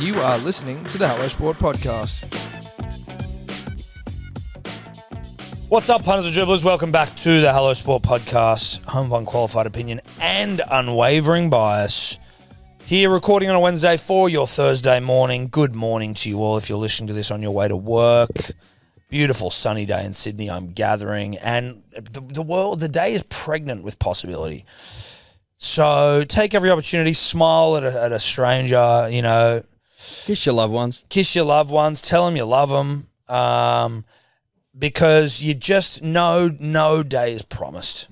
You are listening to the Hello Sport Podcast. What's up, punters and dribblers? Welcome back to the Hello Sport Podcast, home of unqualified opinion and unwavering bias. Here recording on a Wednesday for your Thursday morning. Good morning to you all if you're listening to this on your way to work. Beautiful sunny day in Sydney, I'm gathering. And the day is pregnant with possibility. So take every opportunity, smile at a stranger, you know. Kiss your loved ones. Kiss your loved ones. Tell them you love them. Because you just know no day is promised.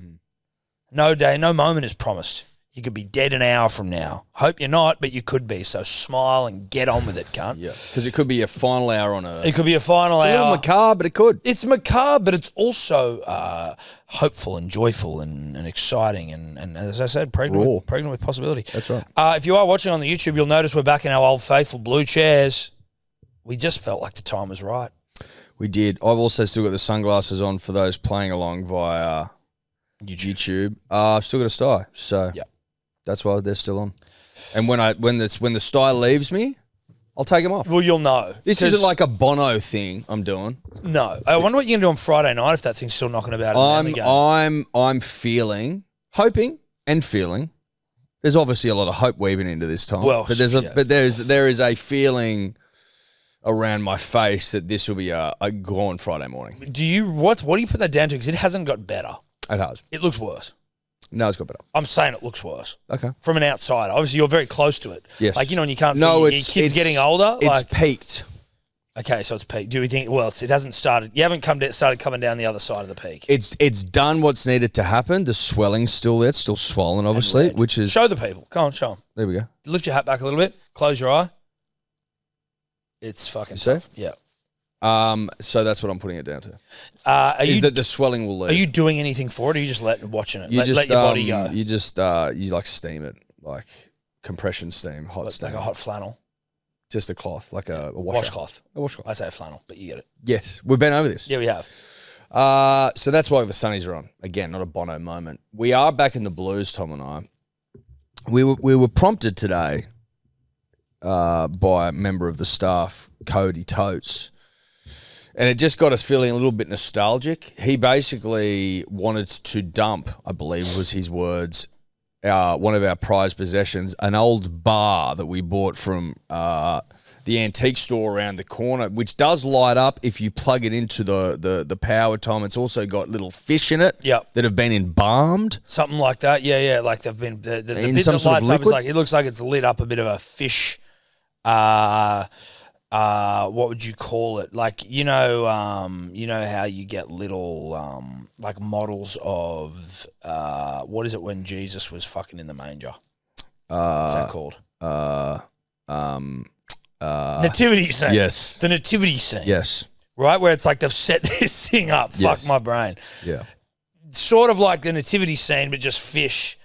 No day, no moment is promised. You could be dead an hour from now. Hope you're not, but you could be. So smile and get on with it, cunt. Yeah, because it could be your final hour on Earth. It could be a final hour. It's a little macabre, but it could. It's macabre, but it's also hopeful and joyful and exciting. And as I said, pregnant with possibility. That's right. If you are watching on the YouTube, you'll notice we're back in our old faithful blue chairs. We just felt like the time was right. We did. I've also still got the sunglasses on for those playing along via YouTube. I've still got a sty, so that's why they're still on. And when the sty leaves me, I'll take them off. Well, you'll know. This isn't like a Bono thing I'm doing. No. I wonder what you're going to do on Friday night if that thing's still knocking about in the game. I'm hoping and feeling. There's obviously a lot of hope weaving into this time. Well, but there is a feeling around my face that this will be a gone Friday morning. What do you put that down to? Because it hasn't got better. It has. It looks worse. No, it's got better. I'm saying it looks worse. Okay. From an outsider. Obviously, you're very close to it. Yes. Like, you know, and you can't see your kids getting older. It's peaked. Okay, so it's peaked. Do we think, well, it hasn't started. You haven't started coming down the other side of the peak. It's done what's needed to happen. The swelling's still there. It's still swollen, obviously, which is... Show the people. Come on, show them. There we go. Lift your hat back a little bit. Close your eye. It's fucking safe. Yeah. So that's what I'm putting it down to. Is that the swelling will leave. Are you doing anything for it, or are you just watching it? Let your body go. You just you like steam it, like compression steam, hot steam. Like a hot flannel. Just a cloth, like a washcloth. A washcloth. I say a flannel, but you get it. Yes, we've been over this. Yeah, we have. So that's why the sunnies are on. Again, not a Bono moment. We are back in the blues, Tom and I. We were prompted today by a member of the staff, Cody Totes. And it just got us feeling a little bit nostalgic. He basically wanted to dump, I believe was his words, one of our prized possessions, an old bar that we bought from the antique store around the corner, which does light up if you plug it into the power, Tom. It's also got little fish in it that have been embalmed. Something like that. Yeah. Like they've been the in bit some that sort of lights up is liquid? like, it looks like it's lit up a bit of a fish. What would you call it? Like, you know how you get little like models of what is it when Jesus was fucking in the manger? What's that called? Nativity scene. Yes. The nativity scene. Yes. Right? Where it's like they've set this thing up. Yes. Fuck my brain. Yeah. Sort of like the nativity scene, but just fish.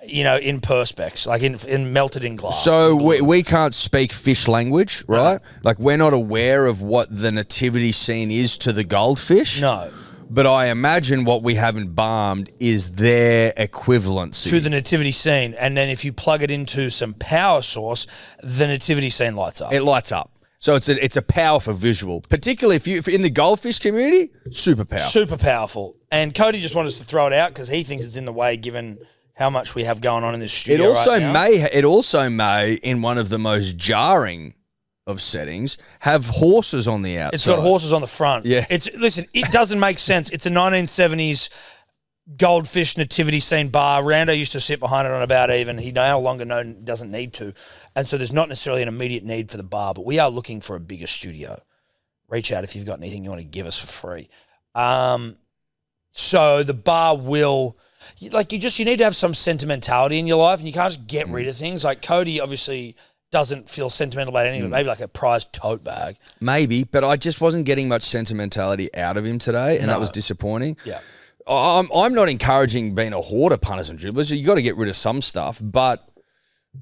You know, in perspex, like in melted in glass. So we can't speak fish language, right? Like we're not aware of what the nativity scene is to the goldfish. No. But I imagine what we have embalmed is their equivalency. To the nativity scene. And then if you plug it into some power source, the nativity scene lights up. It lights up. So it's a powerful visual, particularly if in the goldfish community, super powerful. Super powerful. And Cody just wanted us to throw it out because he thinks it's in the way given how much we have going on in this studio It also may, in one of the most jarring of settings, have horses on the outside. It's got horses on the front. Yeah. Listen, it doesn't make sense. It's a 1970s goldfish nativity scene bar. Rando used to sit behind it on about even. He no longer doesn't need to. And so there's not necessarily an immediate need for the bar, but we are looking for a bigger studio. Reach out if you've got anything you want to give us for free. So the bar will... you need to have some sentimentality in your life, and you can't just get rid of things. Like Cody obviously doesn't feel sentimental about anything, maybe like a prized tote bag. Maybe, but I just wasn't getting much sentimentality out of him today, and that was disappointing. Yeah. I'm not encouraging being a hoarder, punters and dribblers. You got to get rid of some stuff, but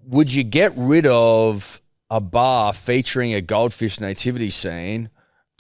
would you get rid of a bar featuring a goldfish nativity scene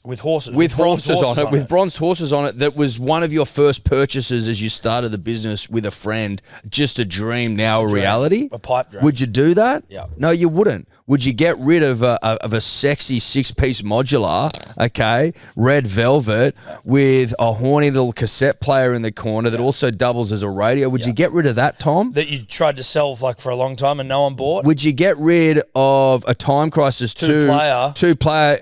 With horses. With bronze horses on it, with bronzed horses on it, that was one of your first purchases as you started the business with a friend. Just a dream, now a reality. A pipe dream. Would you do that? Yeah. No, you wouldn't. Would you get rid of a sexy 6-piece modular, okay, red velvet with a horny little cassette player in the corner that also doubles as a radio? Would you get rid of that, Tom? That you tried to sell like for a long time and no one bought? Would you get rid of a Time Crisis Two player?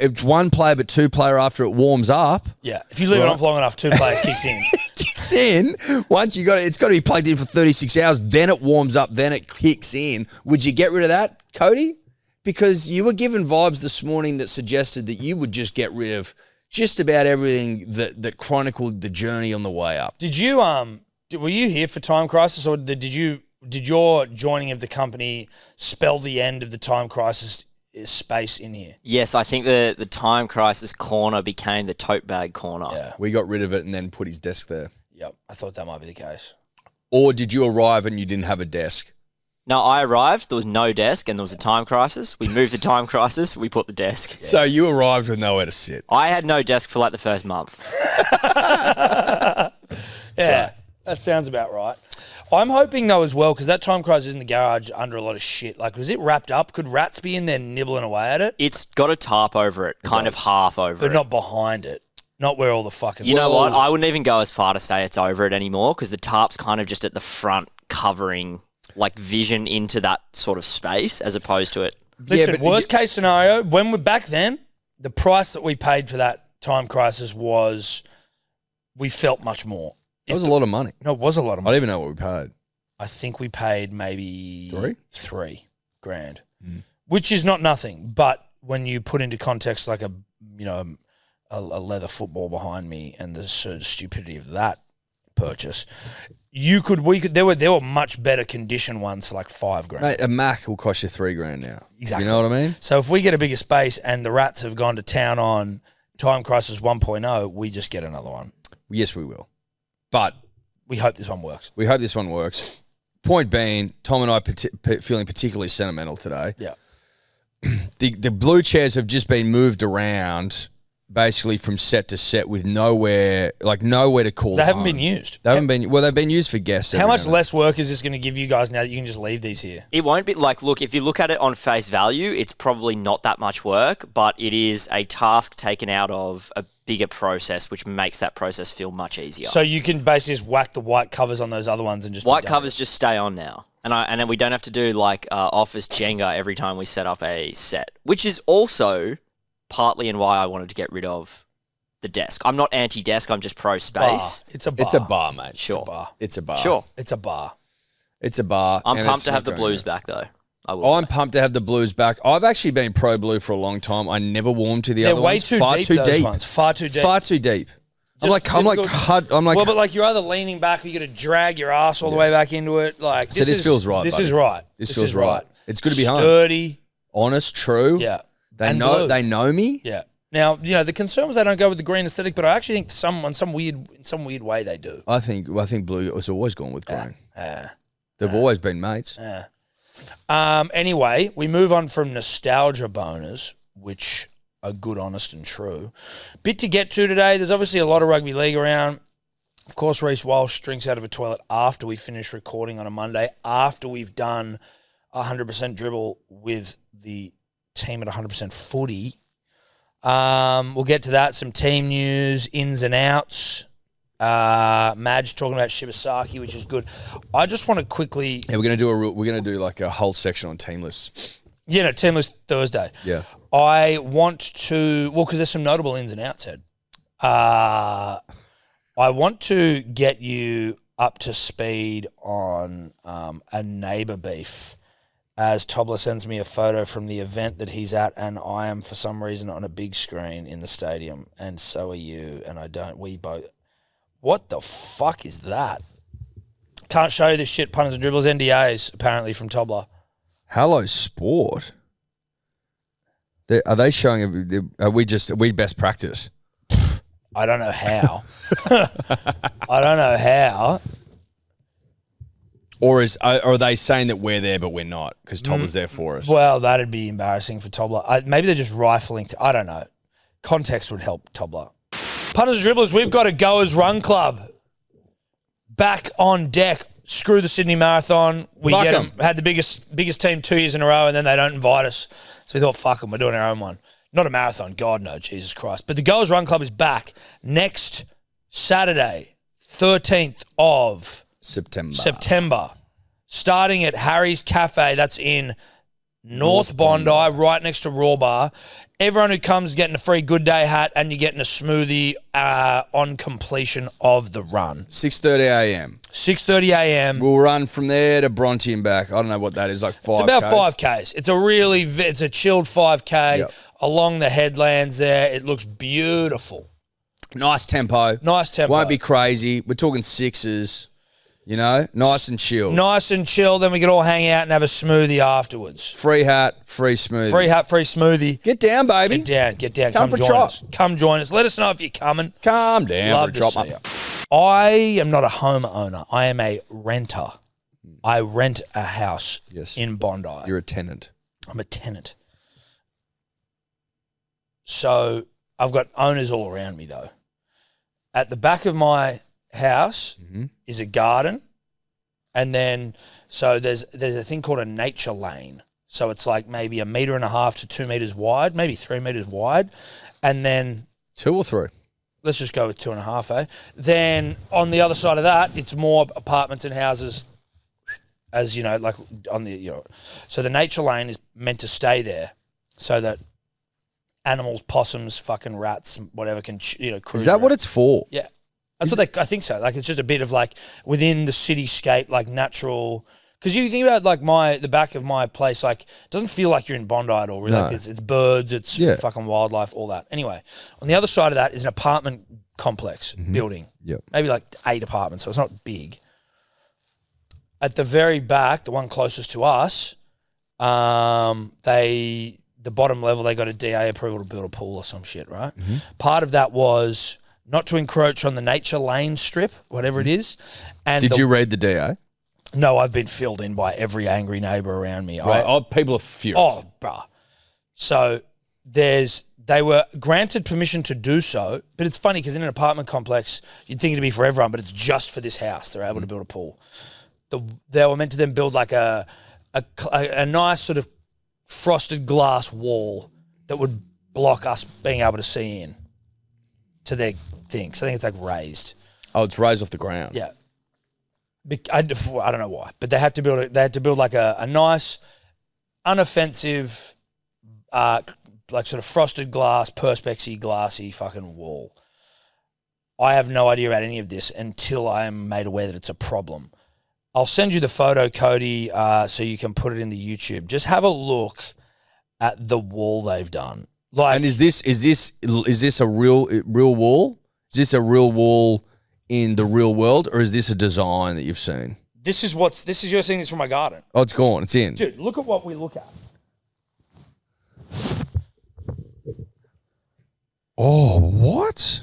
It's one player but two player after it warms up? Yeah. If you leave it on for long enough, 2 player kicks in. Kicks in. Once you got it, it's got to be plugged in for 36 hours. Then it warms up. Then it kicks in. Would you get rid of that, Cody? Because you were given vibes this morning that suggested that you would just get rid of just about everything that chronicled the journey on the way up. Did you were you here for Time Crisis, or did your joining of the company spell the end of the Time Crisis space in here? Yes, I think the Time Crisis corner became the tote bag corner. Yeah. We got rid of it and then put his desk there. Yep. I thought that might be the case. Or did you arrive and you didn't have a desk? No, I arrived, there was no desk, and there was a Time Crisis. We moved the Time Crisis, we put the desk. Yeah. So you arrived with nowhere to sit. I had no desk for like the first month. Yeah, that sounds about right. I'm hoping though as well, because that Time Crisis is in the garage under a lot of shit. Like, was it wrapped up? Could rats be in there nibbling away at it? It's got a tarp over it, kind of half over But it. not behind it. Not where all the fucking... You know what? I wouldn't even go as far to say it's over it anymore, because the tarp's kind of just at the front covering like vision into that sort of space as opposed to it. Listen, but worst case scenario, when we're back then, the price that we paid for that Time Crisis was, we felt much more. That was a lot of money. No, it was a lot of I money. don't even know what we paid. I think we paid maybe... $3 grand, which is not nothing. But when you put into context like a leather football behind me and the sort of stupidity of that purchase, there were much better condition ones for like $5 grand. Mate, a Mac will cost you $3 grand now. Exactly. You know what I mean? So if we get a bigger space and the rats have gone to town on Time Crisis 1.0, we just get another one. Yes, we will. But we hope this one works. We hope this one works. Point being, Tom and I feeling particularly sentimental today. Yeah. The blue chairs have just been moved around basically from set to set with nowhere to call. They haven't been used. They've been used for guests. How much less work is this going to give you guys now that you can just leave these here? It won't be like, look, if you look at it on face value, it's probably not that much work, but it is a task taken out of a bigger process, which makes that process feel much easier. So you can basically just whack the white covers on those other ones and just white covers just stay on now. And then we don't have to do like office Jenga every time we set up a set, which is also partly in why I wanted to get rid of the desk. I'm not anti-desk, I'm just pro-space. It's a bar. It's a bar, mate. Sure. It's a bar. Sure. It's a bar. It's a bar. I'm pumped to have the Blues back, though. I'm pumped to have the Blues back. I've actually been pro-blue for a long time. I never warmed to the other ones. They're way too deep, those ones. Far too deep. Far too deep. I'm like, well, but like you're either leaning back or you got to drag your ass all the way back into it. Like, so this feels right. This buddy. is right. This feels right. It's good to be home. Sturdy, honest, true. Yeah, they know me. Yeah. Now, the concern was they don't go with the green aesthetic, but I actually think in some weird way they do. I think blue has always gone with green. They've always been mates. Anyway, we move on from nostalgia boners, which are good, honest, and true. Bit to get to today. There's obviously a lot of rugby league around. Of course, Reece Walsh drinks out of a toilet after we finish recording on a Monday, after we've done 100% dribble with the team at 100% footy. We'll get to that. Some team news, ins and outs. Madge talking about Shibasaki, which is good. I just want to quickly. Yeah, we're gonna do like a whole section on team lists. Yeah, team list Thursday. Yeah. I want to because there's some notable ins and outs, Ed. I want to get you up to speed on a Neighbour Beef. As Tobler sends me a photo from the event that he's at, and I am, for some reason, on a big screen in the stadium, and so are you, and we both... What the fuck is that? Can't show you this shit, punters and dribblers, NDAs, apparently, from Tobler. Hello Sport? Are they showing... Are we best practice? I don't know how. I don't know how... Or are they saying that we're there but we're not because Tobler's there for us? Well, that'd be embarrassing for Tobler. Maybe they're just rifling. I don't know. Context would help, Tobler. Punters and dribblers, we've got a Goers Run Club back on deck. Screw the Sydney Marathon. We Fuck get 'em. them. Had the biggest team 2 years in a row, and then they don't invite us. So we thought, fuck them, we're doing our own one. Not a marathon, God no, Jesus Christ. But the Goers Run Club is back next Saturday, 13th of September, starting at Harry's Cafe. That's in North Bondi, right next to Raw Bar. Everyone who comes is getting a free Good Day hat, and you're getting a smoothie on completion of the run. 6:30 a.m. 6:30 a.m. We'll run from there to Bronte and back. I don't know what that is, like 5 It's about 5Ks. It's a chilled 5K Yep. along the headlands there. It looks beautiful. Nice tempo. Nice tempo. Won't be crazy. We're talking sixes, you know, nice and chill. Nice and chill. Then we can all hang out and have a smoothie afterwards. Free hat, free smoothie. Free hat, free smoothie. Get down, baby. Get down. Come for join trot. us. Come join us. Let us know if you're coming. Calm down. Love to drop see you. I am not a homeowner. I am a renter. I rent a house in Bondi. You're a tenant. I'm a tenant. So I've got owners all around me, though. At the back of my house is a garden, and then so there's a thing called a nature lane. So it's like maybe 1.5 meters to 2 meters wide, maybe 3 meters wide, and then 2 or 3. let's just go with 2.5. Then on the other side of that, it's more apartments and houses, as you know, like on the So the nature lane is meant to stay there, so that animals, possums, fucking rats, whatever can cruise. Is that around. what it's for? Yeah, that's what I think so. Like it's just a bit of like within the cityscape, like natural. Because you think about like the back of my place, like it doesn't feel like you're in Bondi at all. Really, No. like it's birds, it's fucking wildlife, all that. Anyway, on the other side of that is an apartment complex building. Yep. Maybe like 8 apartments, so it's not big. At the very back, the one closest to us, the bottom level, they got a DA approval to build a pool or some shit, right? Part of that was not to encroach on the nature lane strip, whatever it is. And Did you read the DA? No, I've been filled in by every angry neighbour around me. Right. People are furious. Oh, bruh. So they were granted permission to do so, but it's funny because in an apartment complex, you'd think it'd be for everyone, but it's just for this house. They're able to build a pool. They were meant to then build like a nice sort of frosted glass wall that would block us being able to see in to their thing. So I think it's like raised. Oh, it's raised off the ground. Yeah. I don't know why, but they had to build They had to build like a nice, unoffensive, like sort of frosted glass, Perspex-y, glassy fucking wall. I have no idea about any of this until I am made aware that it's a problem. I'll send you the photo, Cody, so you can put it in the YouTube. Just have a look at the wall they've done. Like, And is this a real wall? Is this a real wall in the real world, or is this a design that you've seen? This is you're seeing this from my garden. Oh, it's gone. It's in. Dude, look at what we look at. Oh, what?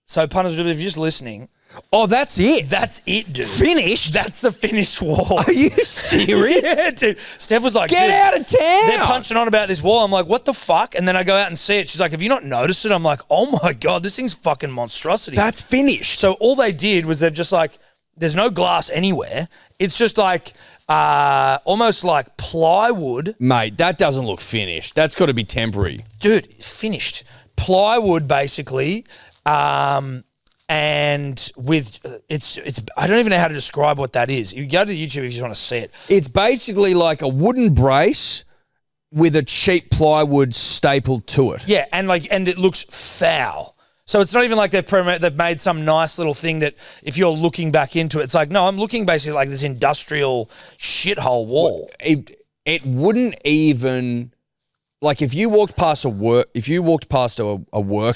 So, punters, if you're just listening, Oh, that's it. that's it, dude. Finished? That's the finished wall. Are you serious? Yeah, dude. Steph was like, Get dude, out of town. they're punching on about this wall. I'm like, what the fuck? And then I go out and see it. She's like, have you not noticed it? I'm like, oh my God, this thing's fucking monstrosity. That's finished. So all they did was they've just like, there's no glass anywhere. It's just like almost like plywood. Mate, that doesn't look finished. That's got to be temporary. Dude, it's finished. Plywood basically. And with it's I don't even know how to describe what that is. You go to YouTube if you want to see it. It's basically like a wooden brace with a cheap plywood stapled to it. Yeah, and it looks foul. So it's not even like they've made some nice little thing that if you're looking back into it, it's like, no, I'm looking basically like this industrial shithole wall. It wouldn't even, like if you walked past a work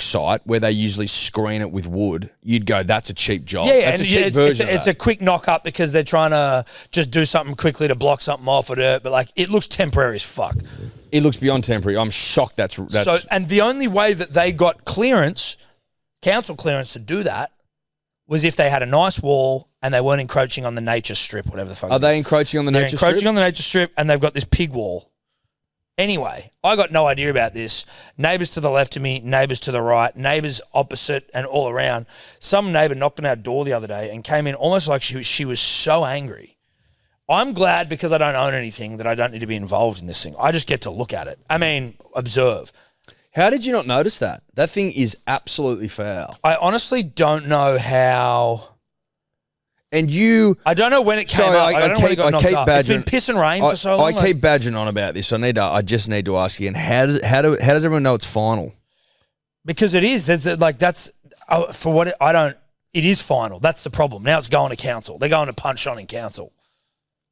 site where they usually screen it with wood, you'd go, that's a cheap job. Yeah, that's and a cheap version. it's a quick knock up because they're trying to just do something quickly to block something off of it. But like, it looks temporary as fuck. It looks beyond temporary. I'm shocked that's So, and the only way that they got council clearance to do that was if they had a nice wall and they weren't encroaching on the nature strip, whatever the fuck. Are they encroaching on the They're nature encroaching strip? on the nature strip, and they've got this pig wall. Anyway, I got no idea about this. Neighbours to the left of me, neighbours to the right, neighbours opposite and all around. Some neighbour knocked on our door the other day and came in almost like she was so angry. I'm glad because I don't own anything that I don't need to be involved in this thing. I just get to look at it. I mean, observe. How did you not notice that? That thing is absolutely foul. I honestly don't know how... And you... I don't know when it came up. I don't know when it got knocked up. It's been piss and rain for so long. I keep badgering on about this. I just need to ask you again. How does everyone know it's final? Because it is. It is final. That's the problem. Now it's going to council. They're going to punch on in council.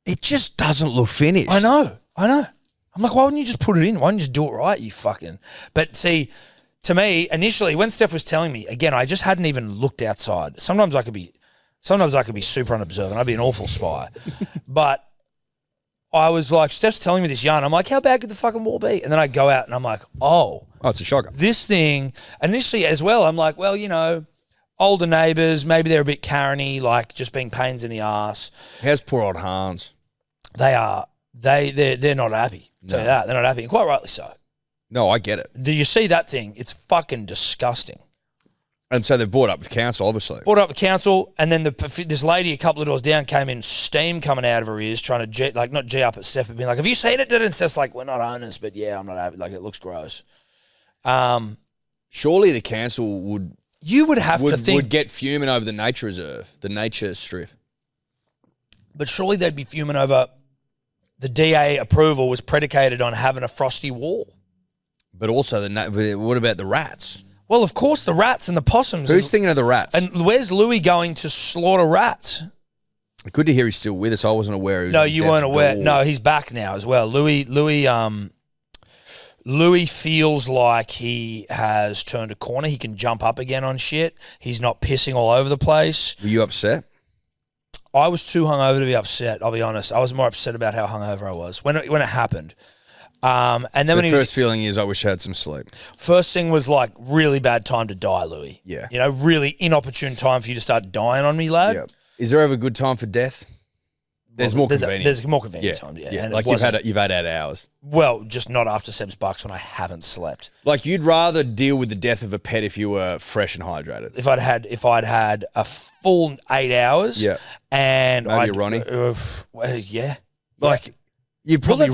It just doesn't look finished. I know. I'm like, why wouldn't you just put it in? Why don't you just do it right, you fucking... But see, to me, initially, when Steph was telling me, again, I just hadn't even looked outside. Sometimes I could be super unobservant. I'd be an awful spy. But I was like, Steph's telling me this yarn. I'm like, how bad could the fucking wall be? And then I go out and I'm like, oh, it's a shocker. This thing, initially as well, I'm like, well, you know, older neighbours, maybe they're a bit Karen-y, like just being pains in the ass. How's poor old Hans? They are. They're not happy. Tell you that. They're not happy, and quite rightly so. No, I get it. Do you see that thing? It's fucking disgusting. And so they've brought up with council, obviously. Brought up with council, and then this lady a couple of doors down came in, steam coming out of her ears, trying to not G up at Steph, but being like, "Have you seen it?" And Steph's like, "We're not owners, but yeah, I'm not happy. Like, it looks gross." Surely the council would get fuming over the nature reserve, the nature strip. But surely they'd be fuming over the DA approval was predicated on having a frosty wall. But also, what about the rats? Well, of course, the rats and the possums. Who's thinking of the rats? And where's Louis going to slaughter rats? Good to hear he's still with us. I wasn't aware he was. No, you weren't aware. No, he's back now as well. Louis feels like he has turned a corner. He can jump up again on shit. He's not pissing all over the place. Were you upset? I was too hungover to be upset, I'll be honest. I was more upset about how hungover I was when it happened. And then so when the he first feeling is I wish I had some sleep. First thing was like really bad time to die, Louis. Yeah. You know, really inopportune time for you to start dying on me, lad. Yeah. Is there ever a good time for death? There's more convenient. There's more convenient times, yeah. Yeah. And like you've had hours. Well, just not after Seb's Bucks when I haven't slept. Like you'd rather deal with the death of a pet if you were fresh and hydrated. If I'd had a full 8 hours, yeah, and maybe Ronnie, yeah, like you'd probably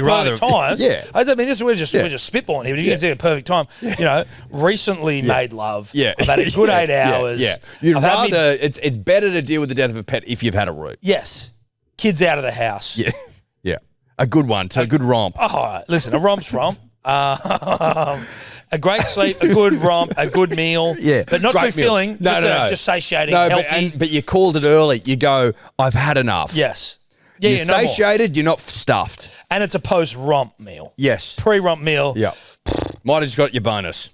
rather time. Yeah, I mean, we're just spitballing here. But you can see a perfect time. You know, recently made love. Yeah, I've had a good 8 hours. Yeah, you'd rather it's better to deal with the death of a pet if you've had a root. Yes. Kids out of the house. Yeah. Yeah. A good one. So a good romp. Oh, listen, a romp's romp. A great sleep, a good romp, a good meal. Yeah. But not too filling. No, just satiating, healthy. But you called it early. You go, I've had enough. Yes. Yeah, you're satiated, you're not stuffed. And it's a post-romp meal. Yes. Pre-romp meal. Yeah. Might have just got your bonus.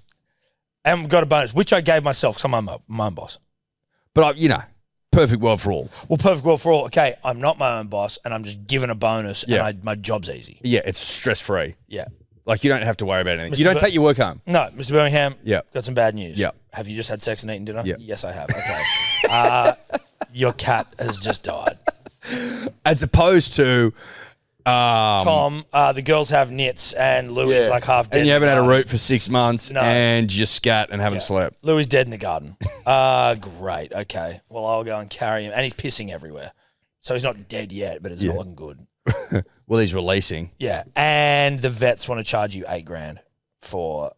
And got a bonus, which I gave myself because I'm my own boss. But, perfect world for all. Well, perfect world for all. Okay, I'm not my own boss, and I'm just given a bonus, and my job's easy. Yeah, it's stress-free. Yeah. Like, you don't have to worry about anything. You don't take your work home. No, Mr. Birmingham, yeah, got some bad news. Yeah. Have you just had sex and eaten dinner? Yeah. Yes, I have. Okay. Your cat has just died. As opposed to... Tom, the girls have nits, and Louis is like half dead. And you haven't had a root for 6 months, and you scat and haven't slept. Louis dead in the garden. Great. Okay. Well, I'll go and carry him. And he's pissing everywhere. So he's not dead yet, but it's not looking good. Well, he's releasing. Yeah. And the vets want to charge you $8,000 for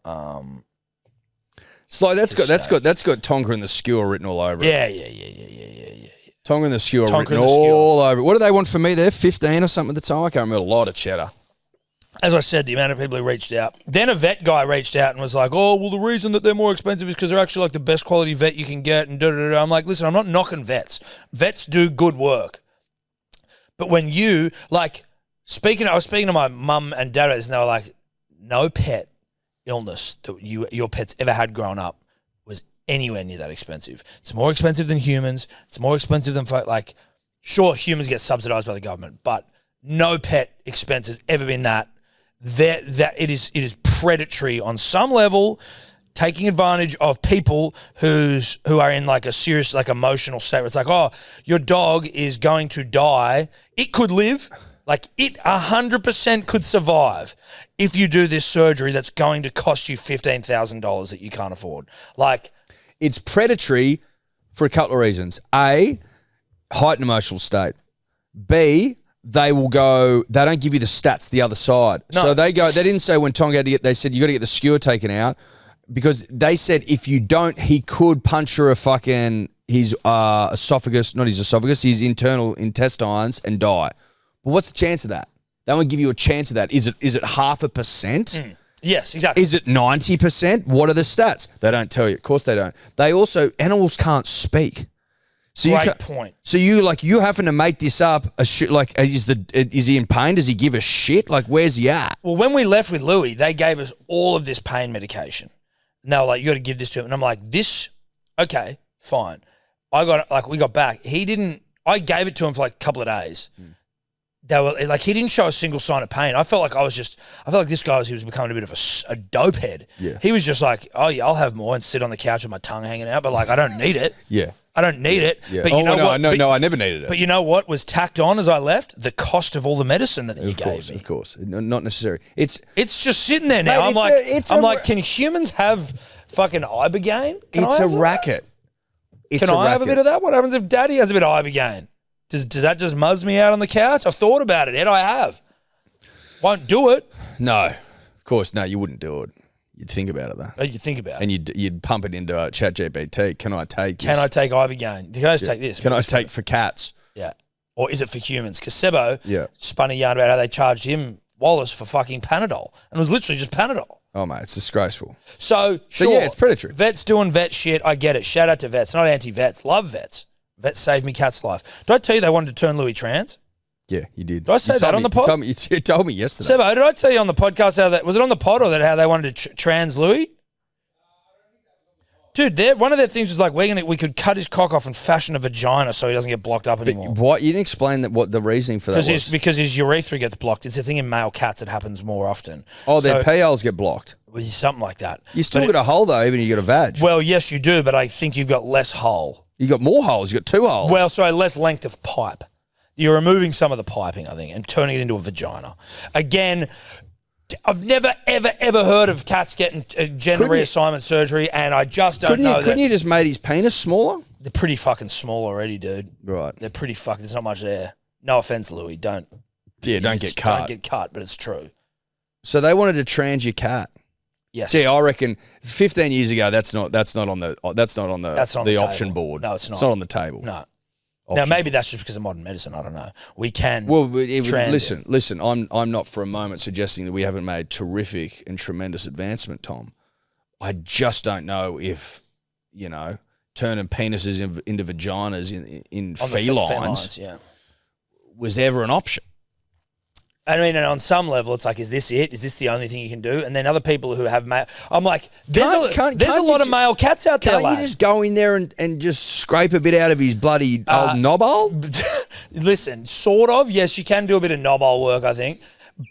So that's got Tonga and the Skewer written all over it. Yeah. Tonga and the Skewer written all over it. What do they want for me there? 15 or something at the time? I can't remember. A lot of cheddar. As I said, the amount of people who reached out. Then a vet guy reached out and was like, oh, well, the reason that they're more expensive is because they're actually like the best quality vet you can get and da-da-da-da. I'm like, listen, I'm not knocking vets. Vets do good work. But when you, like, I was speaking to my mum and dad, and they were like, no pet illness that your pet's ever had growing up was anywhere near that expensive. It's more expensive than humans. It's more expensive than, like, sure, humans get subsidized by the government, but no pet expense has ever been that it is predatory on some level, taking advantage of people who are in like a serious like emotional state where it's like, oh, your dog is going to die. It could live. Like, it 100% could survive if you do this surgery that's going to cost you $15,000 that you can't afford. Like, it's predatory for a couple of reasons. A, heightened emotional state. B, they don't give you the stats the other side. No. So they didn't say when Tonga had to they said you got to get the skewer taken out because they said if you don't, he could puncture his esophagus, not his esophagus, his internal intestines and die. But what's the chance of that? They won't give you a chance of that. Is it 0.5%? Yes, exactly. Is it 90%? What are the stats? They don't tell you. Of course they don't. They also, animals can't speak. So Great point. So you having to make this up? Is he in pain? Does he give a shit? Like, where's he at? Well, when we left with Louis, they gave us all of this pain medication. And they were like, you got to give this to him. And I'm like, okay, fine. We got back. I gave it to him for like a couple of days. They were like, he didn't show a single sign of pain. I felt like this guy he was becoming a bit of a dope head. Yeah. He was just like, oh yeah, I'll have more and sit on the couch with my tongue hanging out, but like, I don't need it. Yeah. I don't need it. Yeah. But you know what? I never needed it. But you know what was tacked on as I left? The cost of all the medicine that you gave me. Of course. Not necessary. It's just sitting there now. Mate, I'm like, can humans have fucking ibogaine? It's a racket. Can I have a bit of that? What happens if Daddy has a bit of ibogaine? Does that just muzz me out on the couch? I've thought about it, Ed. I have. Won't do it. No, of course, no. You wouldn't do it. You'd think about it though. Oh, you think about it, and you'd pump it into ChatGPT. Can I take ibogaine? You guys take this? Can I take for cats? Yeah. Or is it for humans? Because Sebo spun a yarn about how they charged him Wallace for fucking Panadol, and it was literally just Panadol. Oh mate, it's disgraceful. So sure, yeah, it's predatory. Vets doing vet shit. I get it. Shout out to vets, not anti-vets. Love vets. Vets saved me cat's life. Did I tell you they wanted to turn Louis trans? Yeah, you did. Did I say that on the pod? You told me yesterday. Sebo, did I tell you on the podcast was it on the pod or how they wanted to trans Louis? Dude, one of their things was like we could cut his cock off and fashion a vagina so he doesn't get blocked up anymore. What? You didn't explain what the reasoning for that was? Because his urethra gets blocked. It's a thing in male cats that happens more often. Oh, their PLs get blocked. Something like that. You still got a hole though, even if you got a vag. Well, yes, you do, but I think you've got less hole. You got more holes. You got 2 holes. Well, sorry, less length of pipe. You're removing some of the piping, I think, and turning it into a vagina. Again, I've never, ever, ever heard of cats getting gender reassignment surgery, and I just don't know. Couldn't you just made his penis smaller? They're pretty fucking small already, dude. Right. They're pretty fucking. There's not much there. No offense, Louis. Don't get cut. Don't get cut, but it's true. So they wanted to trans your cat. Yes. Gee, I reckon 15 years ago that's not on the option board. No, it's not. It's not on the table. No. Now maybe that's just because of modern medicine. I don't know. We can. Well, listen. I'm not for a moment suggesting that we haven't made terrific and tremendous advancement, Tom. I just don't know if turning penises into vaginas in felines was ever an option. I mean, and on some level, it's like, is this it? Is this the only thing you can do? And then other people who have male, I'm like, there's a lot of male cats out there. Can't you just go in there and just scrape a bit out of his bloody old knob hole? Listen, sort of. Yes, you can do a bit of knob hole work, I think,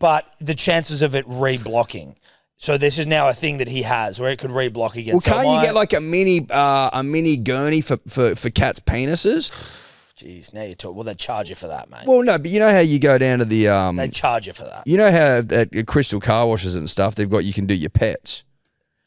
but the chances of it re-blocking. So this is now a thing that he has where it could re-block again. Well, can't you get like a mini gurney for cats' penises? Jeez, now you're talking. Well, they'd charge you for that, mate. Well, no, but you know how you go down to the they'd charge you for that. You know how at Crystal car washes and stuff, you can do your pets.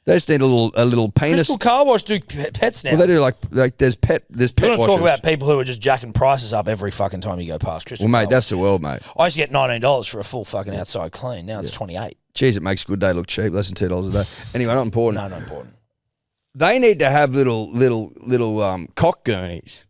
They just need a little penis. Crystal car wash do pets now. Well, they do like there's pet washes. You want to talk about people who are just jacking prices up every fucking time you go past Crystal. Well, mate, that's the world, mate. I used to get $19 for a full fucking outside clean. Now it's $28. Jeez, it makes a good day look cheap. Less than $2 a day. Anyway, not important. No, not important. They need to have little cock gurneys.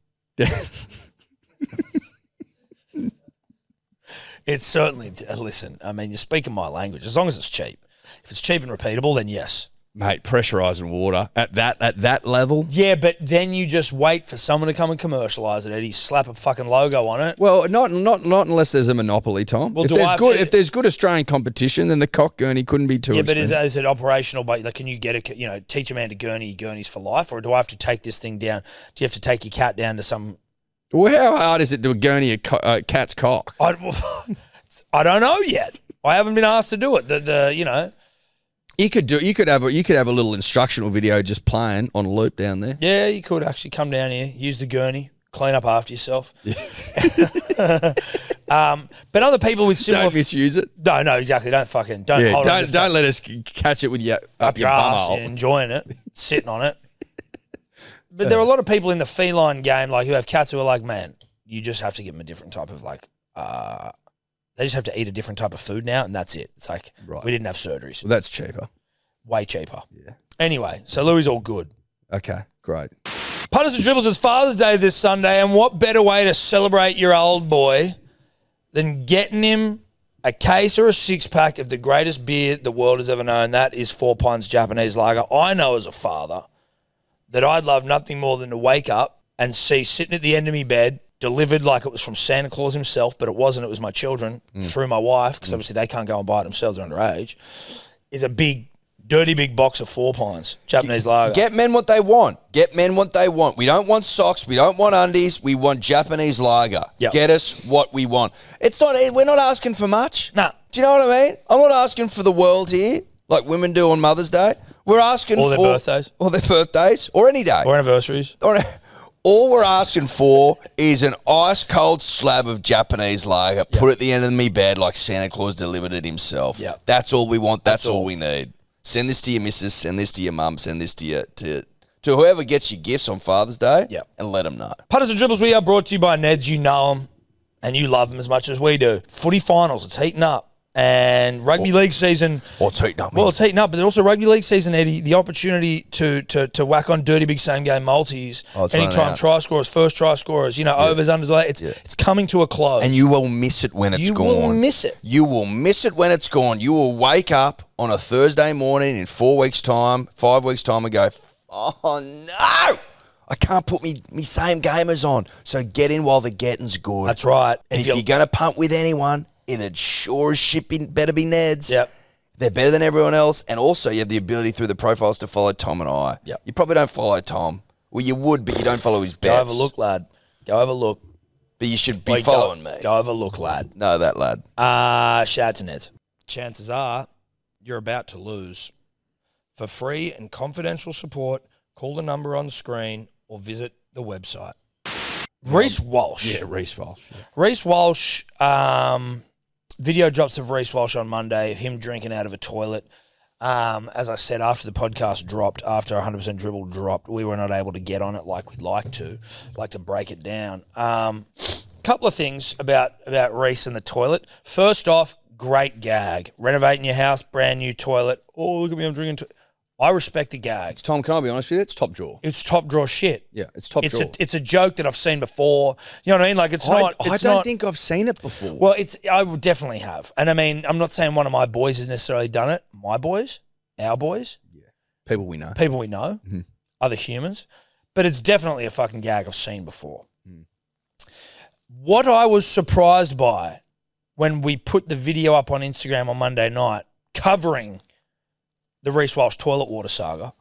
It's certainly, listen, I mean, you're speaking my language. As long as it's cheap. If it's cheap and repeatable, then yes. Mate, pressurising water at that level. Yeah, but then you just wait for someone to come and commercialise it, Eddie. Slap a fucking logo on it. Well, not unless there's a monopoly, Tom. Well, if there's good Australian competition, then the cock gurney couldn't be too expensive. But is it operational? But like, can you get teach a man to gurneys for life, or do I have to take this thing down? Do you have to take your cat down to some? Well, how hard is it to gurney a cat's cock? I don't know yet. I haven't been asked to do it. You could have a little instructional video just playing on a loop down there. Yeah, you could actually come down here, use the gurney, clean up after yourself. But other people with similar... Don't misuse it. No, exactly. Don't hold on. Don't let us catch it with your up your ass bum and enjoying it, sitting on it. But there are a lot of people in the feline game like who have cats who are like, man, you just have to give them a different type of they just have to eat a different type of food now, and that's it. It's like we didn't have surgeries. Well, that's cheaper. Way cheaper. Yeah. Anyway, so Louis all good. Okay, great. Punters and Dribbles, it's Father's Day this Sunday, and what better way to celebrate your old boy than getting him a case or a six-pack of the greatest beer the world has ever known. That is 4 Pints Japanese Lager. I know as a father that I'd love nothing more than to wake up and see sitting at the end of me bed, delivered like it was from Santa Claus himself, but it wasn't. It was my children through my wife, because obviously they can't go and buy it themselves. They're underage. Is a dirty big box of 4 Pints Japanese Lager. Get men what they want. Get men what they want. We don't want socks. We don't want undies. We want Japanese lager. Yep. Get us what we want. We're not asking for much. Nah. Do you know what I mean? I'm not asking for the world here, like women do on Mother's Day. We're asking Or their birthdays. Or their birthdays. Or any day. Or anniversaries. All we're asking for is an ice-cold slab of Japanese lager, put at the end of me bed like Santa Claus delivered it himself. Yep. That's all we want. That's all we need. Send this to your missus. Send this to your mum. Send this to whoever gets you gifts on Father's Day, and let them know. Punters and Dribbles, we are brought to you by Neds. You know them, and you love them as much as we do. Footy finals, it's heating up. And rugby league season. Or it's heating up. Well, it's heating up, but also rugby league season, Eddie, the opportunity to whack on dirty big same game multis, anytime try scorers, first try scorers, overs, unders, it's coming to a close. And you will miss it when it's gone. You will miss it. You will miss it when it's gone. You will wake up on a Thursday morning in 4 weeks' time, 5 weeks' time, and go, oh no! I can't put me same gamers on. So get in while the getting's good. That's right. And if you're going to punt with anyone, it'd sure as shit better be Neds. Yep. They're better than everyone else. And also you have the ability through the profiles to follow Tom and I. Yep. You probably don't follow Tom. Well, you would, but you don't follow his bets. Go have a look, lad. Go have a look. But you should be following me. Go have a look, lad. No, that lad. Shout out to Neds. Chances are you're about to lose. For free and confidential support, call the number on the screen or visit the website. Reece Walsh. Yeah, Reece Walsh. Yeah. Reece Walsh, video drops of Reece Walsh on Monday of him drinking out of a toilet. As I said, after the podcast dropped, after 100% Dribble dropped, we were not able to get on it like we'd like to break it down. Couple of things about Reece and the toilet. First off, great gag. Renovating your house, brand new toilet. Oh, look at me, I'm drinking. I respect the gags. Tom, can I be honest with you? It's top drawer. It's top drawer shit. Yeah, it's top drawer. It's a joke that I've seen before. You know what I mean? Like I don't think I've seen it before. Well, I would definitely have. And I mean, I'm not saying one of my boys has necessarily done it. My boys, our boys. Yeah. People we know. Mm-hmm. Other humans. But it's definitely a fucking gag I've seen before. Mm. What I was surprised by when we put the video up on Instagram on Monday night covering the Reece Walsh toilet water saga.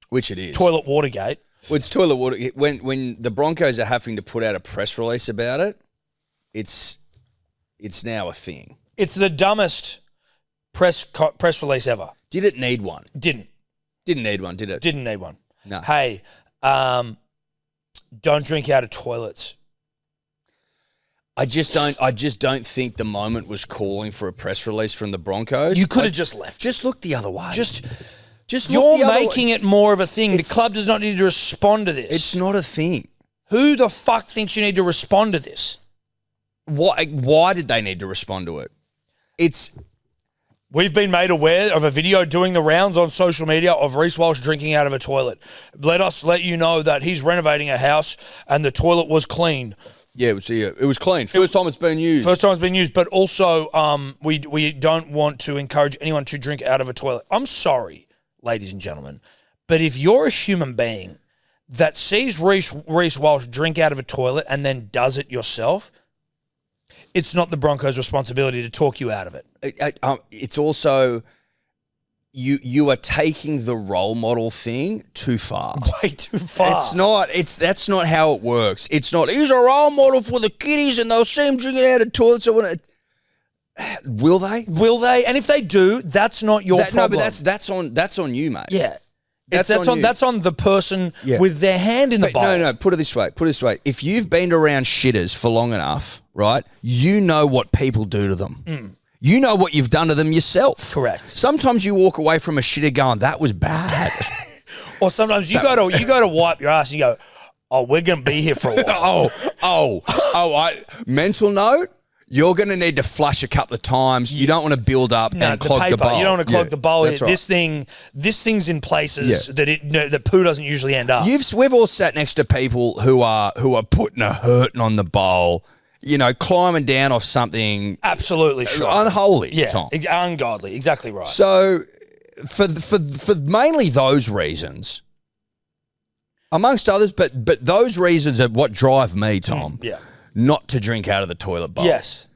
Which it is. Toilet Watergate. Well, it's toilet water. When the Broncos are having to put out a press release about it, it's now a thing. It's the dumbest press release ever. Did it need one? Didn't need one, did it? Didn't need one. No. Hey, don't drink out of toilets. I just don't think the moment was calling for a press release from the Broncos. You could have just left. Just look the other way. Just you're making it more of a thing. The club does not need to respond to this. It's not a thing. Who the fuck thinks you need to respond to this? Why did they need to respond to it? We've been made aware of a video doing the rounds on social media of Reece Walsh drinking out of a toilet. Let us let you know that he's renovating a house and the toilet was clean. Yeah, it was clean. First time it's been used. But also we don't want to encourage anyone to drink out of a toilet. I'm sorry, ladies and gentlemen, but if you're a human being that sees Reece Walsh drink out of a toilet and then does it yourself, it's not the Broncos' responsibility to talk you out of it. It's also... You are taking the role model thing too far. Way too far. That's not how it works. It's not, he's a role model for the kiddies and they'll see him drinking out of toilets. Will they? Will they? And if they do, that's not your problem. No, but that's on you, mate. Yeah. That's on you. That's on the person Yeah. with their hand in the bowl. No, put it this way. If you've been around shitters for long enough, right, you know what people do to them. You know what you've done to them yourself. Correct. Sometimes you walk away from a shitter going, that was bad. Or sometimes you go to wipe your ass and you go, oh, we're going to be here for a while. Mental note, you're going to need to flush a couple of times. You don't want to build up and clog the bowl. You don't want to clog the bowl. That's right. This thing's in places that poo doesn't usually end up. We've all sat next to people who are putting a hurting on the bowl, climbing down off something Absolutely sure. unholy, Tom. Ungodly. Exactly right. So for mainly those reasons, amongst others, but those reasons are what drive me, Tom. Not to drink out of the toilet bowl. Yes.